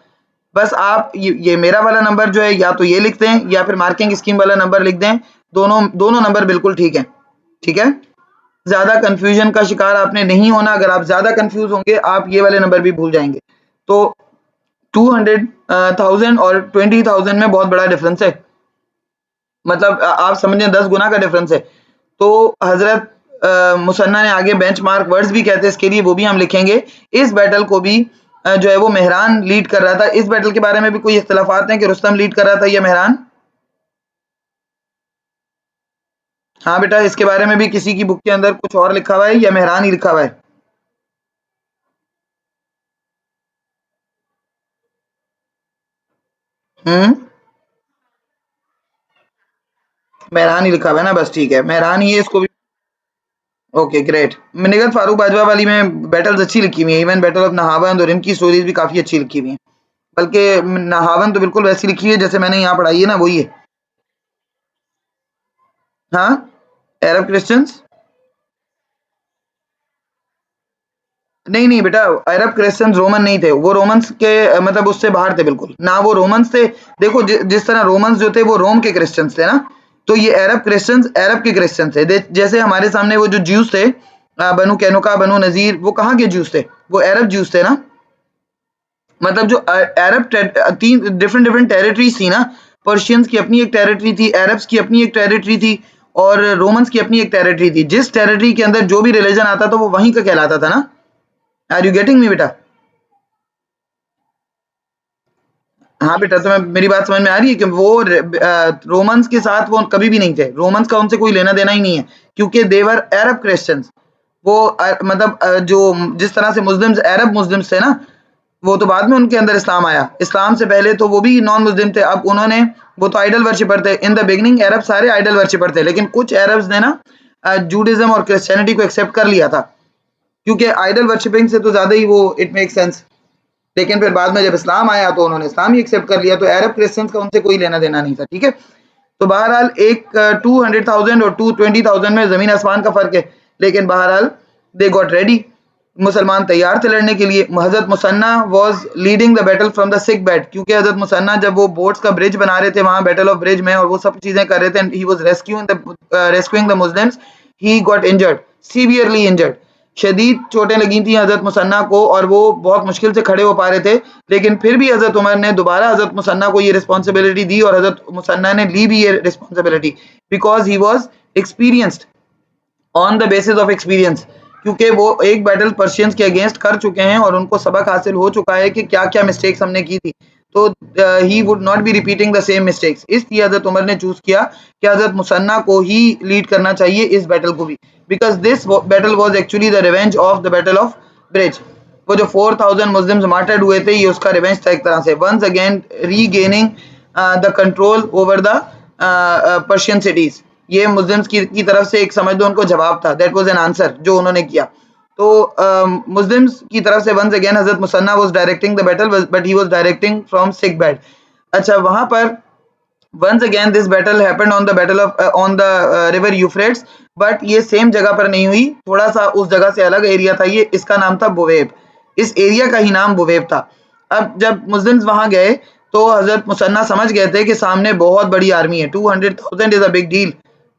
बस आप ये मेरा वाला नंबर जो है या तो ये लिख दें या फिर मार्किंग स्कीम वाला नंबर लिख दें, दोनों दोनों नंबर बिल्कुल ठीक है। ठीक है, ज्यादा कंफ्यूजन का शिकार आपने नहीं होना। अगर आप ज्यादा कंफ्यूज होंगे आप ये वाले नंबर भी भूल जाएंगे। तो 200,000 और 20,000 में बहुत बड़ा डिफरेंस है, मतलब आप समझें 10 गुना का डिफरेंस है। तो हजरत मुसन्ना ने आगे बेंचमार्क वर्ड्स भी कहते हैं इसके लिए, वो भी हम लिखेंगे। इस बैटल को भी जो है वो मेहरान लीड कर रहा था। इस बैटल के बारे में भी कोई इख्तलाफात हैं कि रुस्तम लीड कर रहा था या मेहरान? हाँ बेटा, इसके बारे में भी किसी की बुक के अंदर कुछ और लिखा हुआ है या मेहरान ही लिखा हुआ है? हम्म, मेहरान ही लिखा हुआ है ना, बस ठीक है, मेहरान ही है, इसको भी। Okay great. निगत फारूक बाजवा वाली में बैटल्स अच्छी लिखी हुई है, इवन बैटल ऑफ नहावन और इनकी स्टोरीज भी काफी अच्छी लिखी हुई है। बल्कि नहावन तो बिल्कुल वैसी लिखी है जैसे मैंने यहाँ पढ़ाई है ना, वही है। हाँ, अरब क्रिश्चियंस। नहीं नहीं बेटा, अरब क्रिश्चियंस रोमन नहीं थे, वो रोमन्स के मतलब उससे बाहर थे बिल्कुल ना, वो रोमन्स थे। देखो जिस तरह रोमन्स जो थे वो रोम के क्रिश्चियंस थे ना, तो ये अरब क्रिश्चियंस अरब के क्रिश्चियंस थे। जैसे हमारे सामने वो जो ज्यूस थे, बनु कैनुका, बनु नजीर, वो कहाँ के ज्यूस थे? वो अरब ज्यूस थे ना। मतलब जो अरब तीन डिफरेंट डिफरेंट टेरिटरीज थी ना, पर्शियंस की अपनी एक टेरिटरी थी, अरब्स की अपनी एक टेरिटरी थी, और रोमन्स की अपनी एक टेरिटरी थी। जिस टेरिटरी के अंदर जो भी रिलीजन आता था वो वहीं का कहलाता था ना। आर यू गेटिंग मी बेटा? हाँ बेटा, तुम्हें मेरी बात समझ में आ रही है कि वो रोमन्स के साथ वो कभी भी नहीं थे, रोमन्स का उनसे कोई लेना देना ही नहीं है, क्योंकि देवर अरब क्रिश्चियंस। वो मतलब जो जिस तरह से मुस्लिम्स अरब मुस्लिम्स थे ना, वो तो बाद में उनके अंदर इस्लाम आया। इस्लाम से पहले तो वो भी नॉन मुस्लिम थे। अब उन्होंने, वो तो आइडल वर्शिपर थे इन द बिगिनिंग, अरब सारे आइडल वर्शिपर थे, लेकिन कुछ अरब्स ने ना जूडिज्म और क्रिश्चियनिटी को एक्सेप्ट कर लिया था, क्योंकि आइडल वर्शिपिंग से तो ज्यादा ही वो इट मेक सेंस। लेकिन फिर बाद में जब इस्लाम आया तो उन्होंने इस्लाम ही एक्सेप्ट कर लिया, तो अरब क्रिश्चियंस का उनसे कोई लेना देना नहीं था। ठीक है, तो बहरहाल एक 200,000 और 220,000 में जमीन आसमान का फर्क है, लेकिन बहरहाल दे गॉट रेडी। मुसलमान तैयार थे लड़ने के लिए। हजरत Muthanna was leading the battle from the sick bed, क्योंकि हजरत मुसन्ना जब वो बोट्स का ब्रिज बना रहे थे वहां बैटल ऑफ ब्रिज में, और वो सब चीजें कर रहे थे, he was rescuing the Muslims, he got injured, severely injured. शदीद चोटें लगी थी हजरत मुसन्ना को, और वो बहुत मुश्किल से खड़े हो पा रहे थे। लेकिन फिर भी हजरत उमर ने दोबारा हजरत मुसन्ना को ये रिस्पॉन्सिबिलिटी दी, और हजरत मुसन्ना ने ली भी ये responsibility, because he was experienced, on the basis of experience, क्योंकि वो एक बैटल पर्शियंस के अगेंस्ट कर चुके हैं और उनको सबक हासिल हो चुका है कि क्या-क्या मिस्टेक्स हमने की थी। तो he would not B repeating the same mistakes, इसलिए हज़रत उमर ने चूज़ किया कि हज़रत मुसन्ना को ही लीड करना चाहिए इस बैटल को भी, because this battle was actually the revenge of the battle of bridge. वो जो 4000 मुस्लिम्स मार्टर्ड हुए थे, ये उसका रिवेंज था एक तरह से, once again regaining the control over the Persian cities. ये मुस्लिम्स की तरफ से एक समझ लो उनको जवाब था, दैट वाज़ एन आंसर जो उन्होंने किया। तो मुस्लिम्स की तरफ से वंस अगेन हज़रत Muthanna was directing the battle, but he was directing from sick bed. अच्छा, वहाँ पर once again this battle happened on the battle of on the river Euphrates, but ये सेम जगह पर नहीं हुई, थोड़ा सा उस जगह से अलग एरिया था ये, इसका नाम था बुवेब। इस एरिया का ही नाम बुवेब था। अब जब मुस्लिम्स वहां गए तो हजरत मुसन्ना समझ गए थे कि सामने बहुत बड़ी आर्मी है, 200,000 इज अ बिग डील,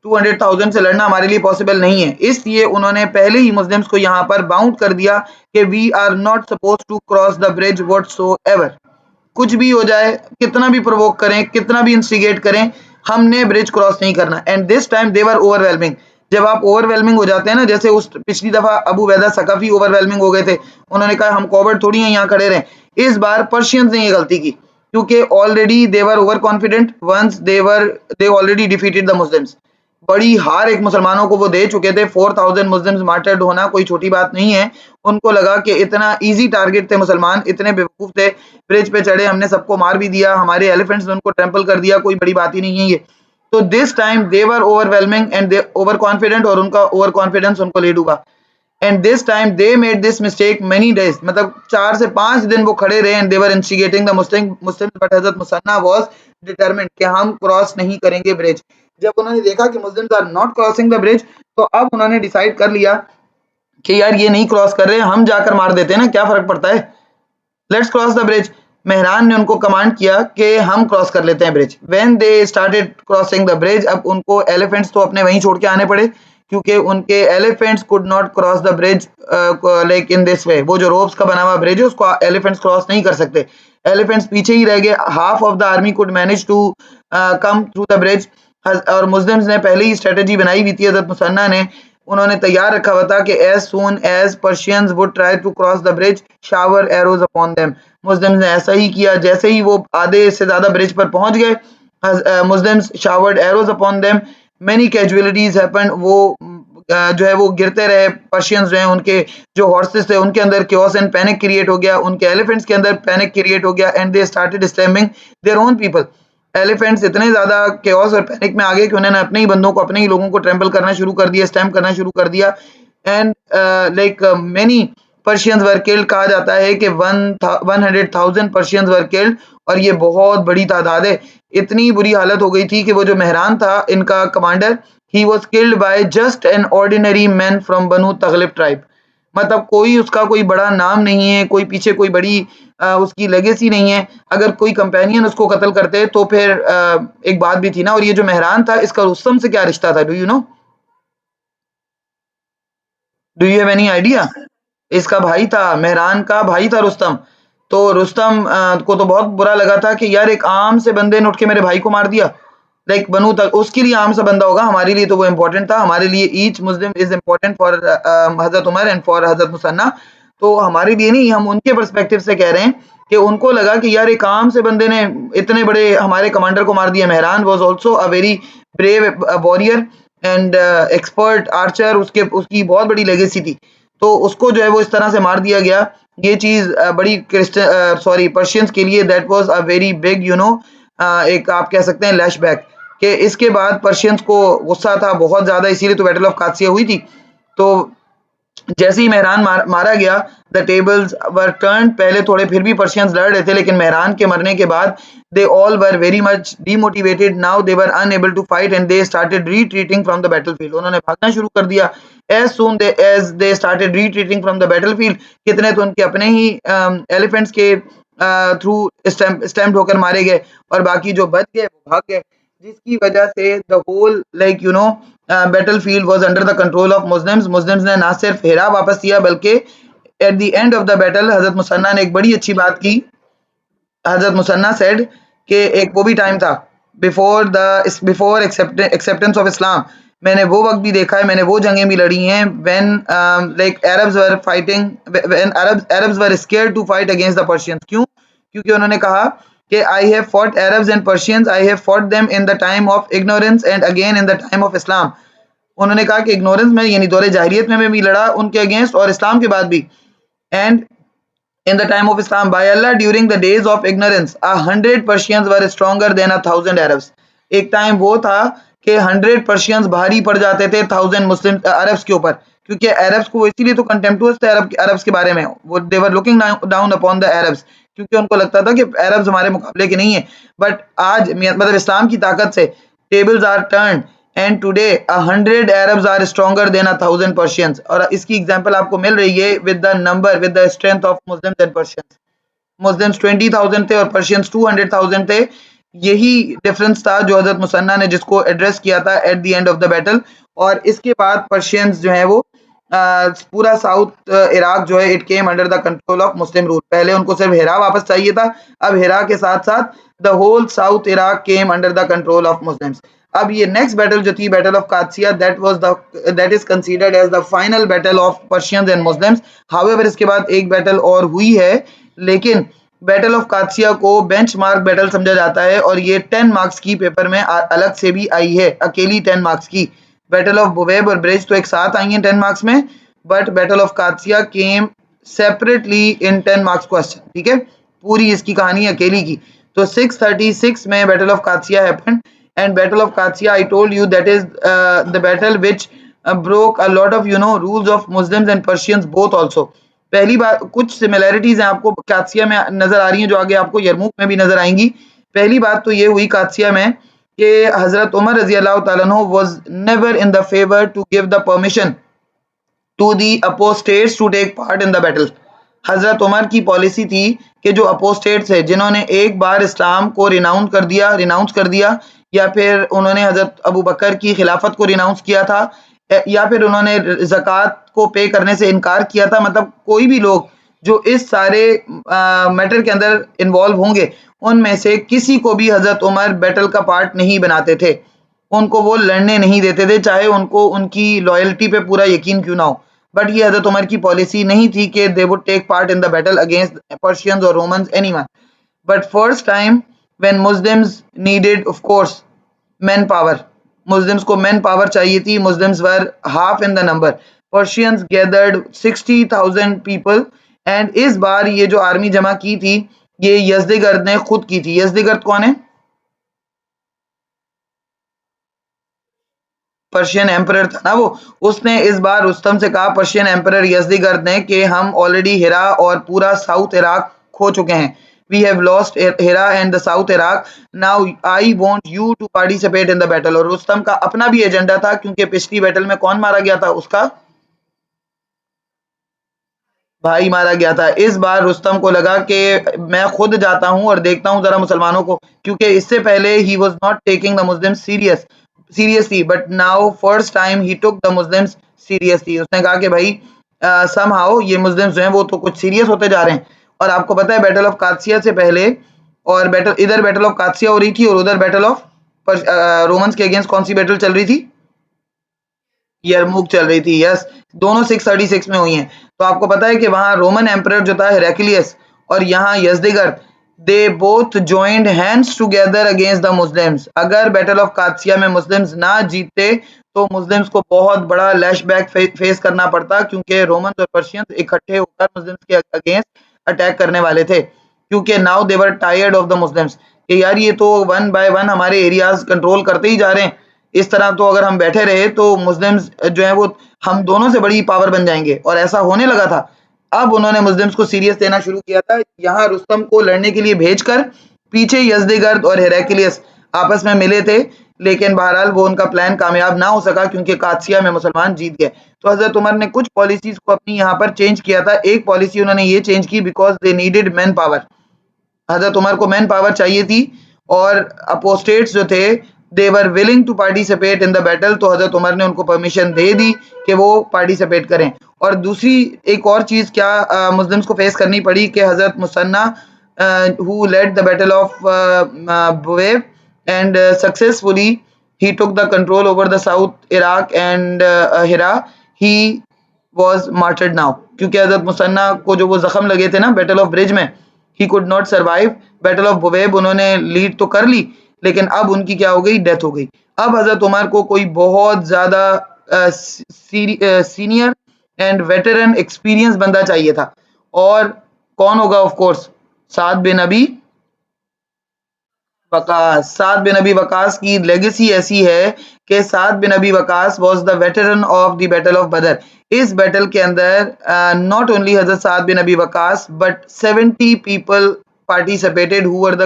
200,000 से लड़ना हमारे लिए पॉसिबल नहीं है, इसलिए उन्होंने पहले ही मुस्लिम्स को यहाँ पर बाउंड कर दिया कि we are not suppose to cross the bridge whatsoever. कुछ भी हो जाए, कितना भी प्रोवोक करें, कितना भी इंस्टिगेट करें, हमने ब्रिज क्रॉस नहीं करना। And this time they were overwhelming. जब आप ओवरवेलमिंग हो जाते हैं ना, जैसे उस पिछली दफा अबू वैदा सकफी ओवरवेलमिंग हो गए थे, उन्होंने कहा हम कॉवर्ड थोड़ी हैं यहाँ खड़े रहें। इस बार पर्शियंस ने ये गलती की, क्योंकि already they were over confident, once they already defeated the Muslims. बड़ी हार एक मुसलमानों को वो दे चुके थे, 4000 मुस्लिम्स मार्टर्ड होना कोई छोटी बात नहीं है। उनको लगा कि इतना इजी टारगेट थे मुसलमान, इतने बेवकूफ थे, ब्रिज पे चढ़े, हमने सबको मार भी दिया, हमारे एलिफेंट्स ने उनको ट्रैम्पल कर दिया, कोई बड़ी बात ही नहीं है ये। तो this time they were overwhelming and they over confident, और उनका ओवर कॉन्फिडेंस उनको ले डूबा। And this time they made this mistake many days, मतलब 4 से 5 दिन वो खड़े रहे and they were instigating the Muslim, but Hazrat Muthanna was determined कि हम क्रॉस नहीं करेंगे ब्रिज। जब उन्होंने देखा कि Muslims are not crossing the bridge, तो अब उन्होंने डिसाइड कर लिया कि यार ये नहीं क्रॉस कर रहे, हम जाकर मार देते हैं ना, क्या फर्क पड़ता है, let's cross the bridge. Mehran ने उनको कमांड किया कि हम क्रॉस कर लेते हैं bridge. When they started crossing the bridge, अब उनको एलिफेंट्स तो अपने वहीं छोड़ के आने पड़े, क्योंकि उनके elephants could not cross the bridge like in this वे। वो जो रोप्स का बना हुआ ब्रिज है उसको एलिफेंट्स क्रॉस नहीं कर सकते, एलिफेंट्स पीछे ही रह गए। Half of the army could manage to come through the bridge, और मुस्लिम्स ने पहले ही स्ट्रेटेजी बनाई हुई थी, हजरत मुसन्ना ने, उन्होंने तैयार रखा हुआ था कि as soon as Persians would try to cross the bridge shower arrows upon them. Muslims ने ऐसा ही किया, जैसे ही वो आधे से ज्यादा ब्रिज पर पहुंच गए, Muslims showered arrows upon them, many casualties happened. वो जो है वो गिरते रहे, पर्शियंस जो है उनके जो हॉर्सेस थे उनके अंदर क्योस एंड पैनिक क्रिएट हो गया, उनके एलिफेंट्स के अंदर पैनिक क्रिएट हो गया, and they started stamping their own people. Elephants इतने ज्यादा केओस और पैनिक में आ गए कि उन्होंने अपने ही बंदों को, अपने ही लोगों को ट्रैम्पल करना शुरू कर दिया, स्टैम्प करना शुरू कर दिया। And like many Persians were killed, कहा जाता है कि 100,000 पर्शियंस वर किल्ड, और ये बहुत बड़ी तादाद है। इतनी बुरी हालत हो गई थी कि वो जो मेहरान था इनका commander, he was killed by just an ordinary man from Banu Taghlib tribe. मतलब कोई उसका कोई बड़ा नाम नहीं है, कोई पीछे कोई बड़ी उसकी लेगेसी नहीं है। अगर कोई कंपेनियन उसको कत्ल करते तो फिर एक बात भी थी ना। और ये जो मेहरान था, इसका रुस्तम से क्या रिश्ता था, do you know, do you have any idea? इसका भाई था, मेहरान का भाई था रुस्तम। तो रुस्तम को तो बहुत बुरा लगा था कि यार एक आम से बंदे ने उठ के मेरे भाई को मार दिया। लाइक बनू तक उसके लिए आम सा बंदा होगा, हमारे लिए तो वो इम्पोर्टेंट था, हमारे लिए each Muslim is important for Hazrat Umar and for Hazrat Muthanna. तो हमारे लिए नहीं, हम उनके परस्पेक्टिव से कह रहे हैं कि उनको लगा कि यार एक आम से बंदे ने इतने बड़े हमारे कमांडर को मार दिया। Mehran was also a very brave warrior and expert Archer, उसके उसकी बहुत बड़ी लेगेसी थी। तो उसको जो है वो इस तरह से मार दिया गया। ये चीज बड़ी पर्शियंस के लिए that was a very big एक आप कह सकते हैं लैशबैक, कि इसके बाद पर्शियंस को गुस्सा था बहुत ज्यादा, इसीलिए तो बैटल ऑफ कादसिया हुई थी। तो जैसे ही मेहरान मारा गया, द टेबल्स वर टर्न। पहले थोड़े फिर भी पर्शियंस लड़ रहे थे, लेकिन मेहरान के मरने के बाद they all were very much demotivated, now they were unable to fight and they started retreating from the battlefield. उन्होंने भागना शुरू कर दिया। As they started retreating from the battlefield, कितने तो उनके अपने ही एलिफेंट्स के थ्रू स्टैम्प्ड होकर मारे गए, और बाकी जो बच गए वो भाग गए, जिसकी वजह से the whole battlefield was under the control of Muslims. Muslims ने ना सिर्फ हेरा वापस किया, बल्कि at the end of the battle हजरत मुसन्ना ने एक बड़ी अच्छी बात की। हजरत मुसन्ना सेड कि एक वो भी टाइम था बिफोर एक्सेप्टेंस ऑफ इस्लाम, मैंने वो वक़्त भी देखा है, मैंने वो जंगें भी लड़ी हैं when like Arabs were fighting when Arabs were scared to fight against the Persians. क्यों? क्योंकि उन्होंने कहा कि I have fought Arabs and Persians, I have fought them in the time of ignorance and again in the time of Islam. उन्होंने कहा कि इग्नोरेंस में यानी दौरे जाहिलियत में भी लड़ा उनके अगेंस्ट और इस्लाम के बाद भी। And in the time of Islam, by Allah, during the days of ignorance, 100 Persians were stronger than 1,000 Arabs. एक टाइम वो था कि 100 पर्शियंस भारी पड़ जाते थे 1000 मुस्लिम अरब्स के ऊपर, क्योंकि अरब्स को इसीलिए तो कंटेम्प्टुअस थे अरब्स के बारे में, वो they were looking down upon the Arabs, क्योंकि उनको लगता था कि अरब्स हमारे मुकाबले के नहीं है। बट आज मतलब इस्लाम की ताकत से tables are turn and today 100 Arabs are stronger than 1000 Persians. और इसकी एग्जांपल आपको मिल रही है with the strength of Muslims and Persians. Muslims 20,000 थे और पर्शियंस 200,000 थे। यही डिफरेंस था जो हजरत मुसन्ना ने जिसको एड्रेस किया था eight the end of the battle. और इसके बाद पर्शियंस जो है वो पूरा साउथ इराक जो है it came under the control of Muslim rule. पहले उनको सिर्फ हेरा वापस चाहिए था, अब हेरा के साथ साथ the whole south Iraq came under the control of Muslims. अब ये नेक्स्ट बैटल जो थी battle of Qadisiyyah, that is considered as the final battle of Persians and Muslims. However इसके बाद एक बैटल और हुई है, लेकिन बैटल ऑफ कादसिया को बेंचमार्क बैटल समझा जाता है और ये 10 मार्क्स की पेपर में अलग से भी आई है, अकेली 10 मार्क्स की। बैटल ऑफ बुवेब और ब्रेज तो एक साथ आई हैं 10 मार्क्स में, but battle of Qadisiyyah came separately in 10 marks question. ठीक है, पूरी इसकी कहानी अकेली की। तो 636 में battle of Qadisiyyah happened and battle of Qadisiyyah I told you that is the battle which broke a lot of rules of Muslims and Persians both also। पहली बार कुछ सिमिलैरिटीज हैं आपको कादसिया में नजर आ रही हैं जो आगे आपको यरमुक में भी नजर आएंगी। पहली बात तो ये हुई कादसिया में कि हजरत उमर रजी अल्लाह तआला अन्हु was never in the favour to give the permission to the apostates to take part in the battle. हजरत उमर की पॉलिसी थी कि जो अपोस्टेट्स है जिन्होंने एक बार इस्लाम को रिनाउंस कर दिया या फिर उन्होंने हजरत अबू बकर की खिलाफत को रिनाउंस किया था या फिर उन्होंने ज़कात को पे करने से इनकार किया था, मतलब कोई भी लोग जो इस सारे मैटर के अंदर इन्वॉल्व होंगे उनमें से किसी को भी हजरत उमर बैटल का पार्ट नहीं बनाते थे, उनको वो लड़ने नहीं देते थे, चाहे उनको उनकी लॉयल्टी पे पूरा यकीन क्यों ना हो। बट ये हजरत उमर की पॉलिसी नहीं थी कि they would take part in the battle against Persians और Romans anyone. But first time when Muslims needed of course man power, Muslims को मैन पावर चाहिए थी, Muslims were half in the number, Persians gathered 60,000 people and इस बार ये जो आर्मी जमा की थी ये यज़दिगर्द ने खुद की थी। यज़दिगर्द कौन है? पर्शियन एम्परर था ना वो। उसने इस बार रुस्तम से कहा, पर्शियन एम्परर यज़दिगर्द ने, कि हम ऑलरेडी हिरा और पूरा साउथ इराक खो चुके हैं। We have lost Hira and the south Iraq, now I want you to participate in the battle. और रुस्तम का अपना भी एजेंडा था, क्योंकि पिछली बैटल में कौन मारा गया था? उसका भाई मारा गया था। इस बार रुस्तम को लगा कि मैं खुद जाता हूं और देखता हूं जरा मुसलमानों को, क्योंकि इससे पहले he was not taking the Muslims seriously, but now first time he took the Muslims seriously. उसने कहा कि भाई समहाउ ये मुस्लिम्स जो हैं वो तो कुछ सीरियस होते जा रहे हैं। और आपको पता है बैटल ऑफ कादसिया से पहले और बैटल ऑफ कादसिया हो रही थी और उधर बैटल ऑफ रोमन्स के अगेंस्ट कौन सी बैटल चल रही थी? यरमुक चल रही थी। यस, दोनों 636 में हुई हैं। तो आपको पता है कि वहां रोमन एम्परर जो था हेराक्लियस और यहाँ Yazdegerd, they both joined hands together against the Muslims. अगर बैटल ऑफ कादसिया में मुस्लिम्स ना जीतते तो मुस्लिम्स को बहुत बड़ा लैशबैक फेस करना पड़ता, क्योंकि रोमन्स और पर्शियंस इकट्ठे होकर मुस्लिम्स के अगेंस्ट अटैक करने वाले थे, क्योंकि now they were tired of the Muslims कि यार ये तो वन बाय वन हमारे एरियाज कंट्रोल करते ही जा रहे हैं, इस तरह तो अगर हम बैठे रहे तो मुस्लिम्स जो है वो हम दोनों से बड़ी पावर बन जाएंगे। और ऐसा होने लगा था। अब उन्होंने मुस्लिम्स को सीरियस लेना शुरू किया था, यहाँ रुस्तम को लड़ने के लिए भेजकर पीछे यज़दिगर्द और हेराक्लियस आपस में मिले थे, लेकिन बहरहाल वो उनका प्लान कामयाब ना हो सका, क्योंकि कादसिया में मुसलमान जीत गए। तो हजरत उमर ने कुछ पॉलिसीज को अपनी यहाँ पर चेंज किया था। एक पॉलिसी उन्होंने ये चेंज की because they needed man power. हजरत उमर को मैन पावर चाहिए थी और अपोस्टेट्स जो थे they were willing to participate in the battle, तो हजरत उमर ने उनको परमिशन दे दी कि वो पार्टिसिपेट करें। और दूसरी एक और चीज़ क्या मुस्लिम्स को फेस करनी पड़ी कि हजरत Muthanna who led the battle of Buwaib and successfully he took the control over the South Iraq and Hira. He was martyred now, क्योंकि हजरत मुसन्ना को जो वो जख्म लगे थे ना बैटल ऑफ ब्रिज में, he could not survive. Battle of Buwaib उन्होंने लीड तो कर ली, लेकिन अब उनकी क्या हो गई, डेथ हो गई। अब हजरत उमर को कोई बहुत ज्यादा सीनियर एंड वेटरन एक्सपीरियंस बंदा चाहिए था, और कौन होगा? Of course Saad bin Abi Waqqas. Saad bin Abi Waqqas की लेगेसी ऐसी है कि Saad bin Abi Waqqas was the veteran of the battle of Badr. इस बैटल के अंदर नॉट ओनली हजरत Saad bin Abi Waqqas but 70 people participated who were the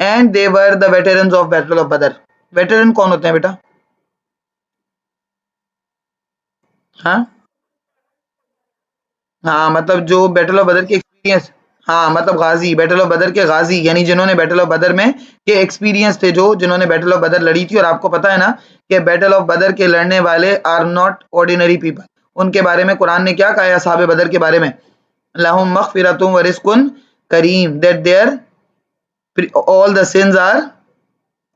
and they were the veterans of battle of Badr. Veteran कौन होते हैं बेटा? हाँ हाँ, मतलब जो बैटल ऑफ बदर के एक्सपीरियंस, हाँ मतलब गाजी, बैटल ऑफ बदर के गाजी, यानी जिन्होंने बैटल ऑफ बदर में के एक्सपीरियंस थे, जो जिन्होंने बैटल ऑफ बदर लड़ी थी। और आपको पता है ना कि बैटल ऑफ बदर के लड़ने वाले आर नॉट ऑर्डिनरी पीपल। उनके बारे में कुरान ने क्या कहा है असहाबे बदर के बारे में? लहुम मगफिरतुम व रिज़्कुन करीम, that their all the sins are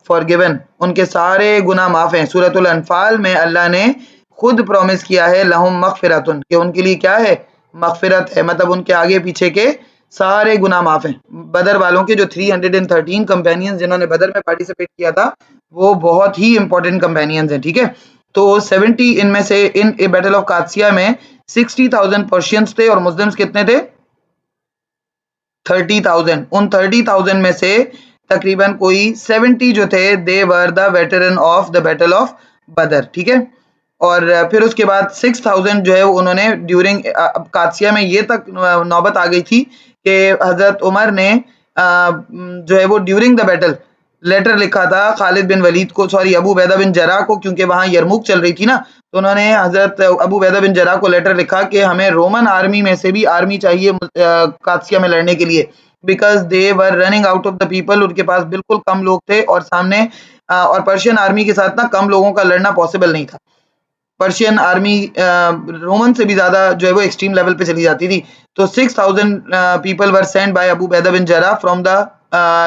forgiven, उनके सारे गुनाह माफ हैं। सूरतुल अनफाल में अल्लाह ने खुद प्रॉमिस किया है लहुम मगफिरतुन, कि उनके लिए क्या है? मगफिरत है, मतलब उनके आगे पीछे के सारे गुनाह माफ हैं। बदर वालों के जो 313 कंपेनियंस जिन्होंने बदर में पार्टिसिपेट किया था, वो बहुत ही इंपॉर्टेंट कंपेनियंस हैं, ठीक है। तो 70 इनमें से इन बैटल ऑफ कादसिया में 60,000 पर्शियंस थे और मुस्लिम्स कितने थे? 30,000। उन 30,000 में से तकरीबन कोई 70 जो थे they were the veteran of the battle of Badr, ठीक है। और फिर उसके बाद 6,000 जो है उन्होंने ड्यूरिंग कादसिया में ये तक नौबत आ गई थी कि हजरत उमर ने जो है वो ड्यूरिंग द बैटल लेटर लिखा था खालिद बिन वलीद को, सॉरी अबू बैदा बिन जरा को, क्योंकि वहां यरमुक चल रही थी ना, तो उन्होंने हजरत अबू बैदा बिन जरा को लेटर लिखा कि हमें रोमन आर्मी में से भी आर्मी चाहिए कादसिया में लड़ने के लिए, because they were running out of the people. उनके पास बिल्कुल कम लोग थे और सामने और पर्शियन आर्मी के साथ ना कम लोगों का लड़ना पॉसिबल नहीं था। पर्शियन आर्मी रोमन से भी ज्यादा जो है वो एक्सट्रीम लेवल पे चली जाती थी। तो 6,000 people were send by Abu Ubaidah bin Jarrah from the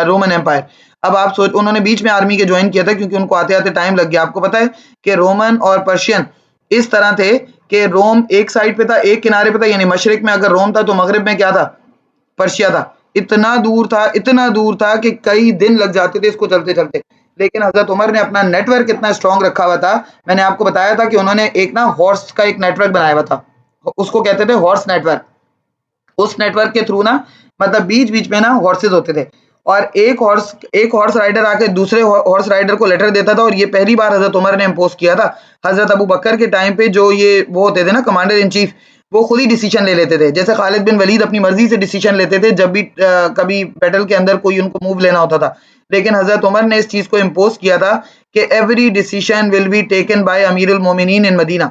Roman empire. अब आप सोच, उन्होंने बीच में आर्मी के ज्वाइन किया था क्योंकि उनको आते आते टाइम लग गया। आपको पता है कि रोमन और पर्शियन इस तरह थे कि रोम एक साइड पे था, एक किनारे पे था, यानी मशरिक में अगर रोम था तो मगरिब में क्या था? पर्शिया था। इतना दूर था, इतना दूर था कि कई दिन लग जाते थे इसको चलते चलते। लेकिन हजरत उमर ने अपना नेटवर्क इतना स्ट्रांग रखा हुआ था। मैंने आपको बताया था कि उन्होंने एक ना हॉर्स का एक नेटवर्क बनाया हुआ था, उसको कहते थे हॉर्स नेटवर्क। उस नेटवर्क के थ्रू ना मतलब बीच बीच में ना हॉर्सेज होते थे, और एक हॉर्स राइडर आके दूसरे हॉर्स राइडर को लेटर देता था। और ये पहली बार हजरत उमर ने इम्पोज किया था। हजरत अबू बकर के टाइम पे जो ये वो होते थे ना कमांडर इन चीफ, वो खुद ही डिसीजन ले लेते थे। जैसे खालिद बिन वलीद अपनी मर्जी से डिसीजन लेते थे जब भी कभी बैटल के अंदर कोई उनको मूव लेना होता था। लेकिन हजरत उमर ने इस चीज को इम्पोज किया था कि every decision will be taken by अमीरुल मोमिनीन इन मदीना,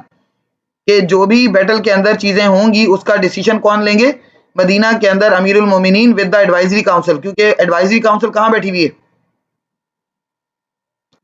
कि जो भी बैटल के अंदर चीजें होंगी उसका डिसीजन कौन लेंगे? मदीना के अंदर अमीरुल मोमिनीन विद द एडवाइजरी काउंसिल, क्योंकि एडवाइजरी काउंसिल कहाँ बैठी हुई है?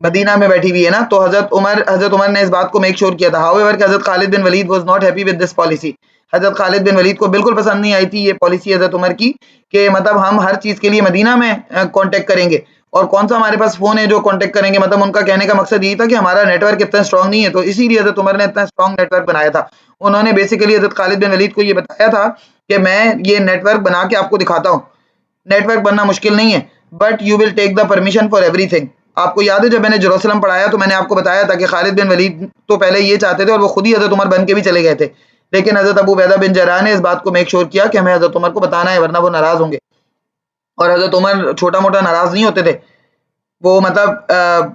मदीना में बैठी हुई है ना। तो हजरत उमर ने इस बात को मेक श्योर किया था। हाउएवर हजरत Khalid bin Walid was not happy with this policy. हजरत खालिद बिन वलीद को बिल्कुल पसंद नहीं आई थी ये पॉलिसी हजरत उमर की, कि मतलब हम हर चीज के लिए मदीना में कांटेक्ट करेंगे, और कौन सा हमारे पास फोन है जो कांटेक्ट करेंगे। मतलब उनका कहने का मकसद यही था कि हमारा नेटवर्क इतना स्ट्रांग नहीं है, तो इसीलिए हजरत उमर ने इतना स्ट्रांग नेटवर्क बनाया था। उन्होंने बेसिकली हजरत खालिद बिन वलीद को ये बताया था कि मैं ये नेटवर्क बना के आपको दिखाता हूँ, नेटवर्क बनना मुश्किल नहीं है, but you will take the permission for everything. आपको याद है जब मैंने जेरूसलम पढ़ाया तो मैंने आपको बताया था कि खालिद बिन वलीद तो पहले ये चाहते थे और वो खुद ही हजरत उमर बन के भी चले गए थे, लेकिन हजरत अबू बैदा बिन जराह ने इस बात को मेक श्योर किया कि हमें हजरत उमर को बताना है वरना वो नाराज होंगे। और हजरत उमर छोटा मोटा नाराज नहीं होते थे, वो मतलब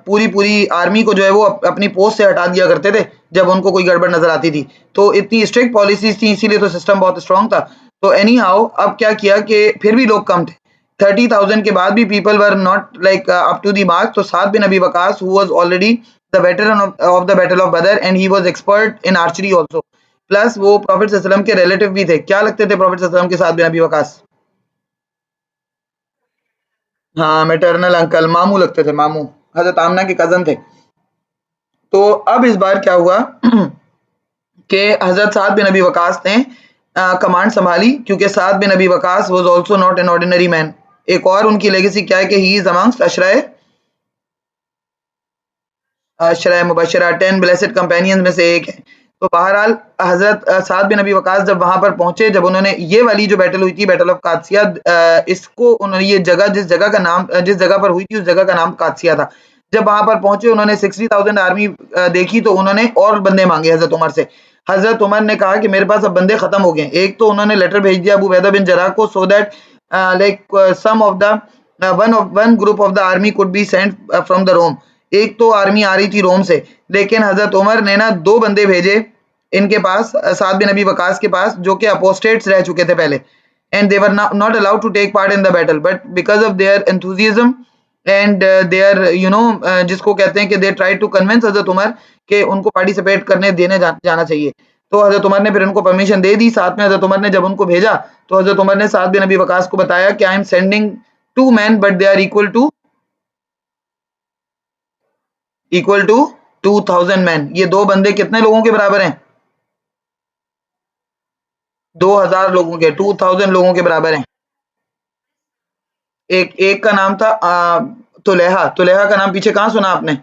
पूरी पूरी आर्मी को जो है वो अपनी पोस्ट से हटा दिया करते थे जब उनको कोई गड़बड़ नजर आती थी। तो इतनी स्ट्रिक्ट पॉलिसीज थी, इसीलिए तो सिस्टम बहुत स्ट्रांग था। तो एनी हाउ अब क्या किया कि फिर भी लोग कम थे, 30,000 के बाद भी people were not like up to the mark. तो Saad bin Abi Waqqas who was already the veteran of the battle of Badr and he was expert in archery also, plus वो प्रॉफिट सल्लल्लाहु अलैहि वसल्लम के रिलेटिव भी थे। क्या लगते थे प्रॉफिट सल्लल्लाहु अलैहि वसल्लम के साद बिन अबी वकास? हाँ, मैटरनल अंकल, मामू लगते थे, मामू, हजरत आमना के कजन थे। तो अब इस बार क्या हुआ कि हजरत साद बिन अबी वकास ने कमांड संभाली, क्योंकि Saad bin Abi Waqqas was also not an ordinary man. एक और उनकी लेगेसी क्या है कि ही इज अमंग्स्ट अशरा मुबशरा 10 ब्लेसेड कंपेनियंस में से एक है। तो बहरहाल हजरत साद बिन अबी वकास जब वहां पर पहुंचे, जब उन्होंने ये वाली जो बैटल हुई थी, बैटल ऑफ कादसिया, इसको उन्होंने ये जगह जिस जगह का नाम जिस जगह पर हुई थी उस जगह का नाम कादसिया था। जब वहां पर पहुंचे उन्होंने 60,000 आर्मी देखी तो उन्होंने और बंदे मांगे हजरत उमर से। हजरत उमर ने कहा कि मेरे पास अब बंदे खत्म हो गए। एक तो उन्होंने लेटर भेज दिया अबू उबैदा बिन जराह को, so that like some of the one group of the army could be sent from the Rome. एक तो आर्मी आ रही थी रोम से, लेकिन हजरत उमर ने ना 2 बंदे भेजे इनके पास, साद बिन अबी वकास के पास, जो कि अपोस्टेट्स रह चुके थे पहले, and they were not allowed to take part in the battle, but because of their enthusiasm and their जिसको कहते हैं कि दे ट्राई टू कन्विंस हजरत उमर कि उनको पार्टिसिपेट करने देने जाना चाहिए। तो हजरत उमर ने फिर उनको परमिशन दे दी। साथ में हजरत उमर ने जब उनको भेजा तो हजरत उमर ने साद बिन अबी वकास को बताया कि I am sending 2 man but they are equal to 2000 man. ये 2 बंदे कितने लोगों के बराबर हैं? 2000 लोगों के, 2000 लोगों के बराबर हैं। एक एक का नाम था तुलेहा। तुलेहा का नाम पीछे कहाँ सुना आपने?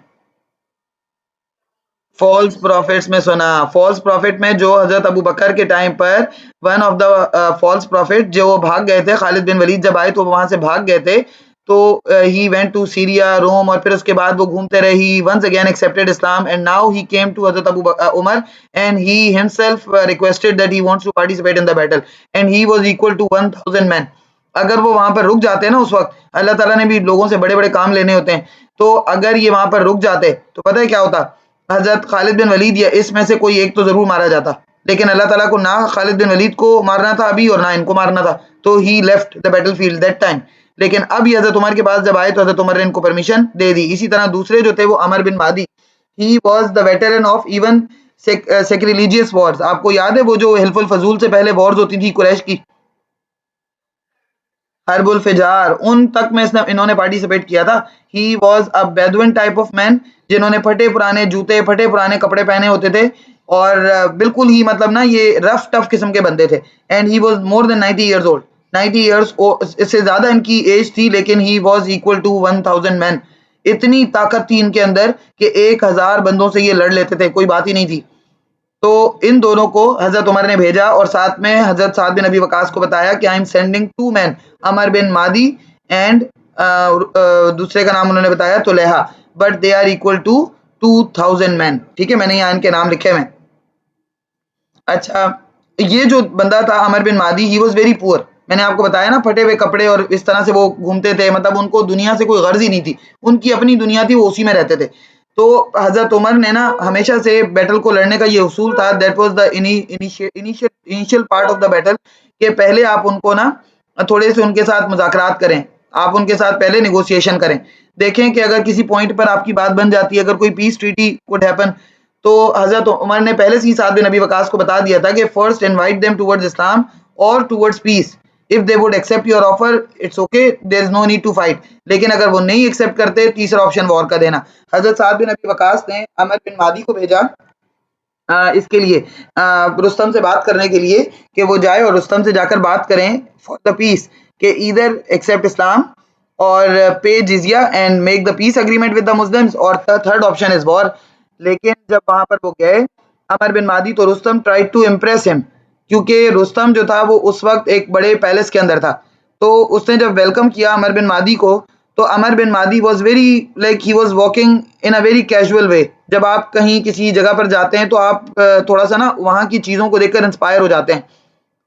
फॉल्स प्रॉफिट्स में सुना। फॉल्स प्रॉफिट में जो हजरत अबू बकर के टाइम पर one of the false prophet जो वो भाग गए थे, खालिद बिन वलीद जब आए तो वहां से भाग गए थे। तो he went to Syria, Rome, और फिर उसके बाद वो घूमते रहे। He once again accepted Islam and now he came to हजरत Abu Umar and he himself requested that he wants to participate in the battle and he was equal to 1000 man. अगर वो वहां पर रुक जाते ना, उस वक्त अल्लाह ताला ने भी लोगों से बड़े बड़े काम लेने होते हैं, तो अगर ये वहां पर रुक जाते तो पता है क्या होता? हजरत खालिद बिन वलीद या इसमें से कोई एक तो जरूर मारा जाता, लेकिन अल्लाह ताला को ना खालिद बिन वलीद को मारना था अभी और ना इनको मारना था, तो he left the battlefield that time. लेकिन अब ये हजरत उमर के पास जब आए तो हजरत उमर ने इनको परमिशन दे दी। इसी तरह दूसरे जो थे वो Amr bin Madi, he was the veteran of even sacrilegious wars. आपको याद है वो जो हिल्फुल फजूल से पहले वॉर्स होती थी कुरैश की, हर्बुल फिजार, उन तक में इन्होंने पार्टिसिपेट किया था। He was a Bedouin type of man, जिन्होंने फटे पुराने जूते, फटे पुराने कपड़े पहने होते थे, और बिल्कुल ही मतलब ना ये रफ टफ किस्म के बंदे थे। And he was more than 90 years old. 90 years इससे ज्यादा इनकी एज थी, लेकिन he was equal to 1000 man. इतनी ताकत थी इनके अंदर कि 1000 बंदों से ये लड़ लेते थे, कोई बात ही नहीं थी। तो इन दोनों को हजरत उमर ने भेजा और साथ में हजरत साद बिन अबी वकास को बताया कि I am sending 2 man, Amr bin Madi and दूसरे का नाम उन्होंने बताया Tulaiha, but they are equal to 2000 man. ठीक है, मैंने यहाँ इनके नाम लिखे हुए। अच्छा, ये जो बंदा था अमर bin Madi, he was very poor. मैंने आपको बताया ना, फटे हुए कपड़े और इस तरह से वो घूमते थे, मतलब उनको दुनिया से कोई गर्ज ही नहीं थी, उनकी अपनी दुनिया थी, वो उसी में रहते थे। तो हजरत उमर ने ना हमेशा से बैटल को लड़ने का ये उसूल था, that was the initial part of the battle, कि पहले आप उनको ना थोड़े से उनके साथ मुज़ाकरात करें, आप उनके साथ पहले नेगोशिएशन करें, देखें कि अगर किसी पॉइंट पर आपकी बात बन जाती है, अगर कोई पीस ट्रीटी कुड हैपन। तो हजरत उमर ने पहले से ही साद बिन अबी वकास को बता दिया था कि first invite them towards Islam और towards peace. If they would accept your offer, it's okay, there is no need to fight. लेकिन अगर वो नहीं एक्सेप्ट करते, तीसरा ऑप्शन वॉर का देना। हजरत साद बिन अबी वकास ने अमर बिन मादी को भेजा इसके लिए, रुस्तम से बात करने के लिए, कि वो जाए और रुस्तम से जाकर बात करें फॉर द पीस, कि ईदर एक्सेप्ट इस्लाम और pay jizya and make the peace agreement with the Muslims, और थर्ड ऑप्शन इज वॉर। लेकिन जब वहां पर वो गए अमर बिन मादी, तो Rustam try to impress him, क्योंकि रुस्तम जो था वो उस वक्त एक बड़े पैलेस के अंदर था। तो उसने जब वेलकम किया अमर बिन मादी को, तो Amr bin Madi was very like he was walking in a very casual way. जब आप कहीं किसी जगह पर जाते हैं तो आप थोड़ा सा ना वहाँ की चीज़ों को देखकर इंस्पायर हो जाते हैं।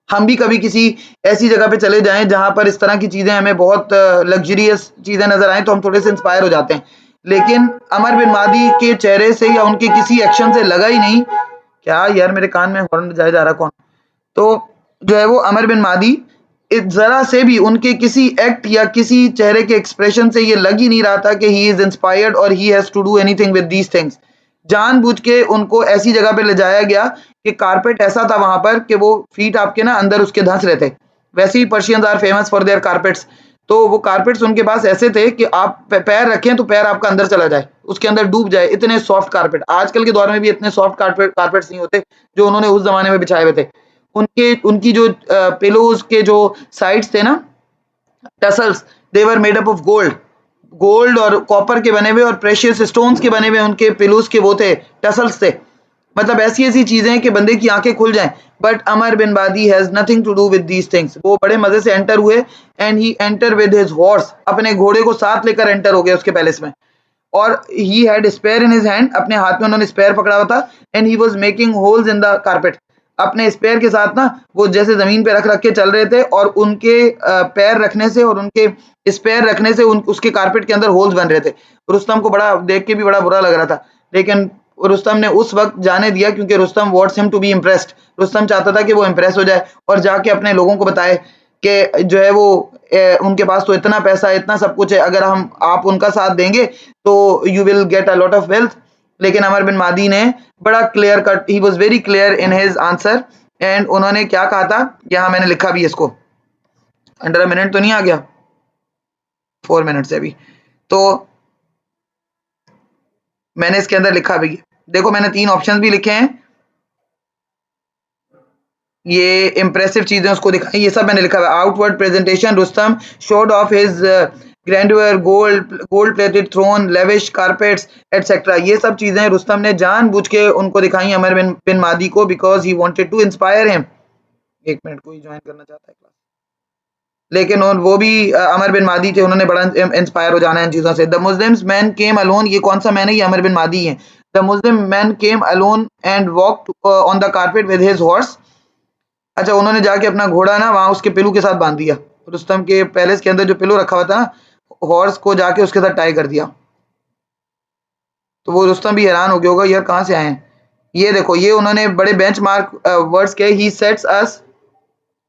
हम भी कभी किसी ऐसी जगह पे चले जाएं जहां पर इस तरह की चीज़ें हमें बहुत लग्जरियस चीज़ें नजर आएँ, तो हम थोड़े से इंस्पायर हो जाते हैं। लेकिन अमर बिन मादी के चेहरे से या उनके किसी एक्शन से लगा ही नहीं। क्या यार, मेरे कान में हॉर्न बजाया जा रहा कौन? तो जो है वो अमर बिन मादी, जरा से भी उनके किसी एक्ट या किसी चेहरे के एक्सप्रेशन से ये लग ही नहीं रहा था कि ही इज इंस्पायर्ड और he has to do anything with these things. जानबूझ के उनको ऐसी जगह पे ले जाया गया कि कारपेट ऐसा था वहां पर कि वो फीट आपके ना अंदर उसके धंस रहे थे। वैसे ही Persians are famous for their carpets. तो वो कारपेट्स उनके पास ऐसे थे कि आप पैर रखें तो पैर आपका अंदर चला जाए, उसके अंदर डूब जाए, इतने सॉफ्ट कारपेट। आजकल के दौर में भी इतने सॉफ्ट कारपेट्स नहीं होते जो उन्होंने उस जमाने में बिछाए हुए थे। उनकी जो पिलोज के जो साइड्स थे ना, tassels, they were made up of gold और कॉपर के बने हुए और प्रेशियस स्टोन्स के बने हुए उनके पिलूस के वो थे, टसल्स थे। मतलब ऐसी ऐसी चीजें हैं कि बंदे की आंखें खुल जाएं। But Amr bin Badi has nothing to do with these things. वो बड़े मजे से एंटर हुए and he enter with his horse, अपने घोड़े को साथ लेकर एंटर हो गए उसके पैलेस में। और he had spear in his hand, अपने हाथ में उन्होंने स्पेयर पकड़ा हुआ था। And he was making holes in the carpet. अपने स्पेयर के साथ ना वो जैसे जमीन पे रख रख के चल रहे थे और उनके पैर रखने से और उनके स्पेयर रखने से उसके कारपेट के अंदर होल्स बन रहे थे। रुस्तम को बड़ा देख के भी बड़ा बुरा लग रहा था, लेकिन रुस्तम ने उस वक्त जाने दिया क्योंकि Rustam wants him to be impressed. Rustam चाहता था कि वो इम्प्रेस हो जाए और जाके अपने लोगों को बताए कि जो है वो उनके पास तो इतना पैसा है, इतना सब कुछ है, अगर हम आप उनका साथ देंगे तो you will get a lot of wealth. लेकिन अमर बिन मादी ने बड़ा clear cut, he was very clear in his answer. And उन्होंने क्या कहा था, यहाँ मैंने लिखा भी इसको, अंडर अ मिनट तो नहीं आ गया, 4 मिनट से अभी तो मैंने इसके अंदर लिखा भी, देखो मैंने 3 ऑप्शंस भी लिखे हैं, ये इंप्रेसिव चीजें उसको दिखाई, ये सब मैंने लिखा हुआ है। Outward presentation, Rustam showed off his grandeur, gold plated throne, lavish carpets etcetera. ये सब चीजें रुस्तम ने जानबूझ के उनको दिखाई अमर बिन मादी को, because he wanted to inspire him. 1 minute, कोई ज्वाइन करना चाहता है क्लास, लेकिन वो भी अमर बिन मादी थे, उन्होंने बड़ा इंस्पायर हो जाना है इन चीजों से। The Muslims man came alone, ये कौन सा मैन है, ये अमर बिन मादी है। The Muslim man came alone and walked on the carpet with his horse. अच्छा, उन्होंने जाके अपना घोड़ा ना वहां उसके पिलू के साथ बांध दिया, रुस्तम के पैलेस के अंदर जो पिलू रखा हुआ था हॉर्स को जाके उसके साथ टाई कर दिया। तो वो रुस्तम भी हैरान हो गया होगा, यार कहाँ से आए हैं। ये देखो, ये उन्होंने बड़े बेंचमार्क वर्ड्स के, ही सेट्स अस,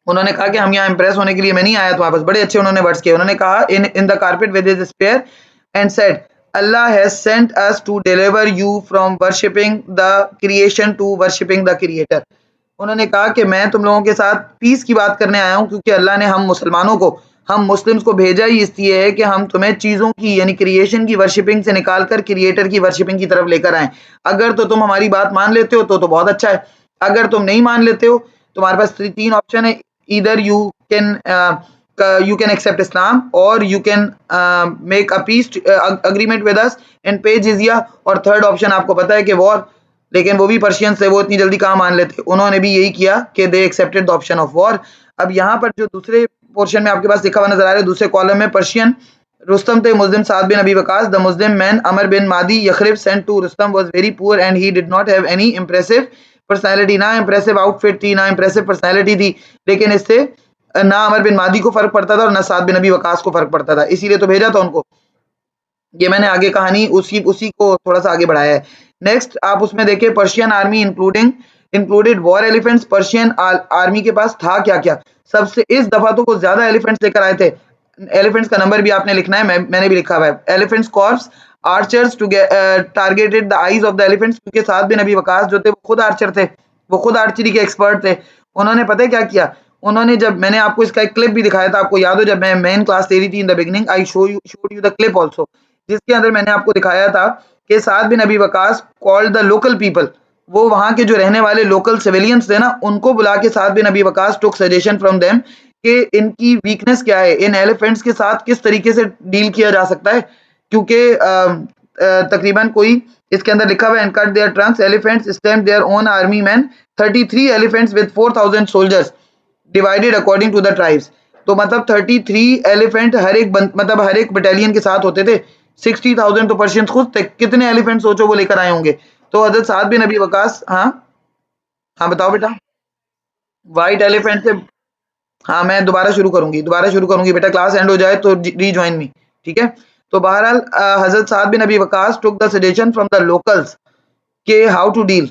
उन्होंने कहा कि हम यहाँ इंप्रेस होने के लिए मैं नहीं आया तुम्हारे पास, बड़े अच्छे उन्होंने वर्ड्स किए। उन्होंने कहा in the carpet with his spear and said Allah has sent us to deliver you from worshipping the creation to worshipping the creator. उन्होंने कहा कि मैं तुम लोगों के साथ पीस की बात करने आया हूं, क्योंकि अल्लाह ने हम मुसलमानों को, हम मुस्लिम्स को भेजा ही इसलिए है कि हम तुम्हें चीज़ों की यानी क्रिएशन की वर्शिपिंग से निकालकर क्रिएटर की वर्शिपिंग की तरफ लेकर आए। अगर तो तुम हमारी बात मान लेते हो तो बहुत अच्छा है, अगर तुम नहीं मान लेते हो, तुम्हारे पास 3 ऑप्शन है, either you can accept Islam or you can make a peace agreement with us and pay jizya, और थर्ड ऑप्शन आपको पता है कि वॉर। लेकिन वो भी पर्शियन से, वो इतनी जल्दी कहाँ मान लेते, उन्होंने भी यही किया कि they accepted the option of war. अब यहाँ पर जो दूसरे पोर्शन में आपके पास लिखा हुआ नजर आ रहा है, दूसरे कॉलम में पर्शियन रुस्तम थे Muslim Saad bin Abi Waqqas, the Muslim man Amr bin Madi Yakrib sent to Rustam was very poor and he did not have any impressive personality. ना इंप्रेसिव आउटफिट थी, ना इंप्रेसिव पर्सनालिटी थी, लेकिन इससे ना अमर बिन मादी को फर्क पड़ता था और ना साद बिन अबी वकास को फर्क पड़ता था, इसीलिए तो भेजा था उनको। ये मैंने आगे कहानी उसी उसी को थोड़ा सा आगे बढ़ाया है। नेक्स्ट आप उसमें देखिए, Persian army included war elephants. Persian army के पास था क्या क्या, सबसे इस दफा तो वो ज्यादा एलिफेंट्स लेकर आए थे। एलिफेंट्स का नंबर भी आपने लिखना है, मैंने भी लिखा हुआ है। Elephants corps archers to targeted the eyes of the elephants, क्योंकि साद बिन अबी वकास जो थे वो खुद आर्चर थे, वो खुद आर्चरी के एक्सपर्ट थे। उन्होंने पता है क्या किया, उन्होंने, जब मैंने आपको इसका एक क्लिप भी दिखाया था, आपको याद हो, जब मैं मेन क्लास ले रही थी in the beginning, I showed you the clip also, जिसके अंदर मैंने आपको दिखाया था कि Saad bin Abi Waqqas called the local people, वो वहां के जो रहने वाले लोकल सिविलियंस थे ना, उनको बुला के साद bin Abi Waqqas took suggestion from them कि इनकी वीकनेस क्या है, इन एलिफेंट्स के साथ किस तरीके से डील किया जा सकता है। क्योंकि तकरीबन कोई इसके अंदर लिखा हुआ है, and cut their trunks elephants stamp their own army man 33 elephants with 4000 soldiers divided according to the tribes. तो मतलब 33 एलिफेंट हर एक मतलब हर एक बटालियन के साथ होते थे। 60,000 तो पर्शियंस खुद थे, कितने एलिफेंट सोचो वो लेकर आए होंगे। तो हजरत साद बिन अबी वकास, हाँ हाँ बताओ बेटा। व्हाइट एलिफेंट से, हाँ मैं दोबारा शुरू करूंगी बेटा, क्लास एंड हो जाए तो रीज्वाइन मी, ठीक है। तो बहरहाल हजरत Saad bin Abi Waqqas took the suggestion from the locals के हाउ टू डील,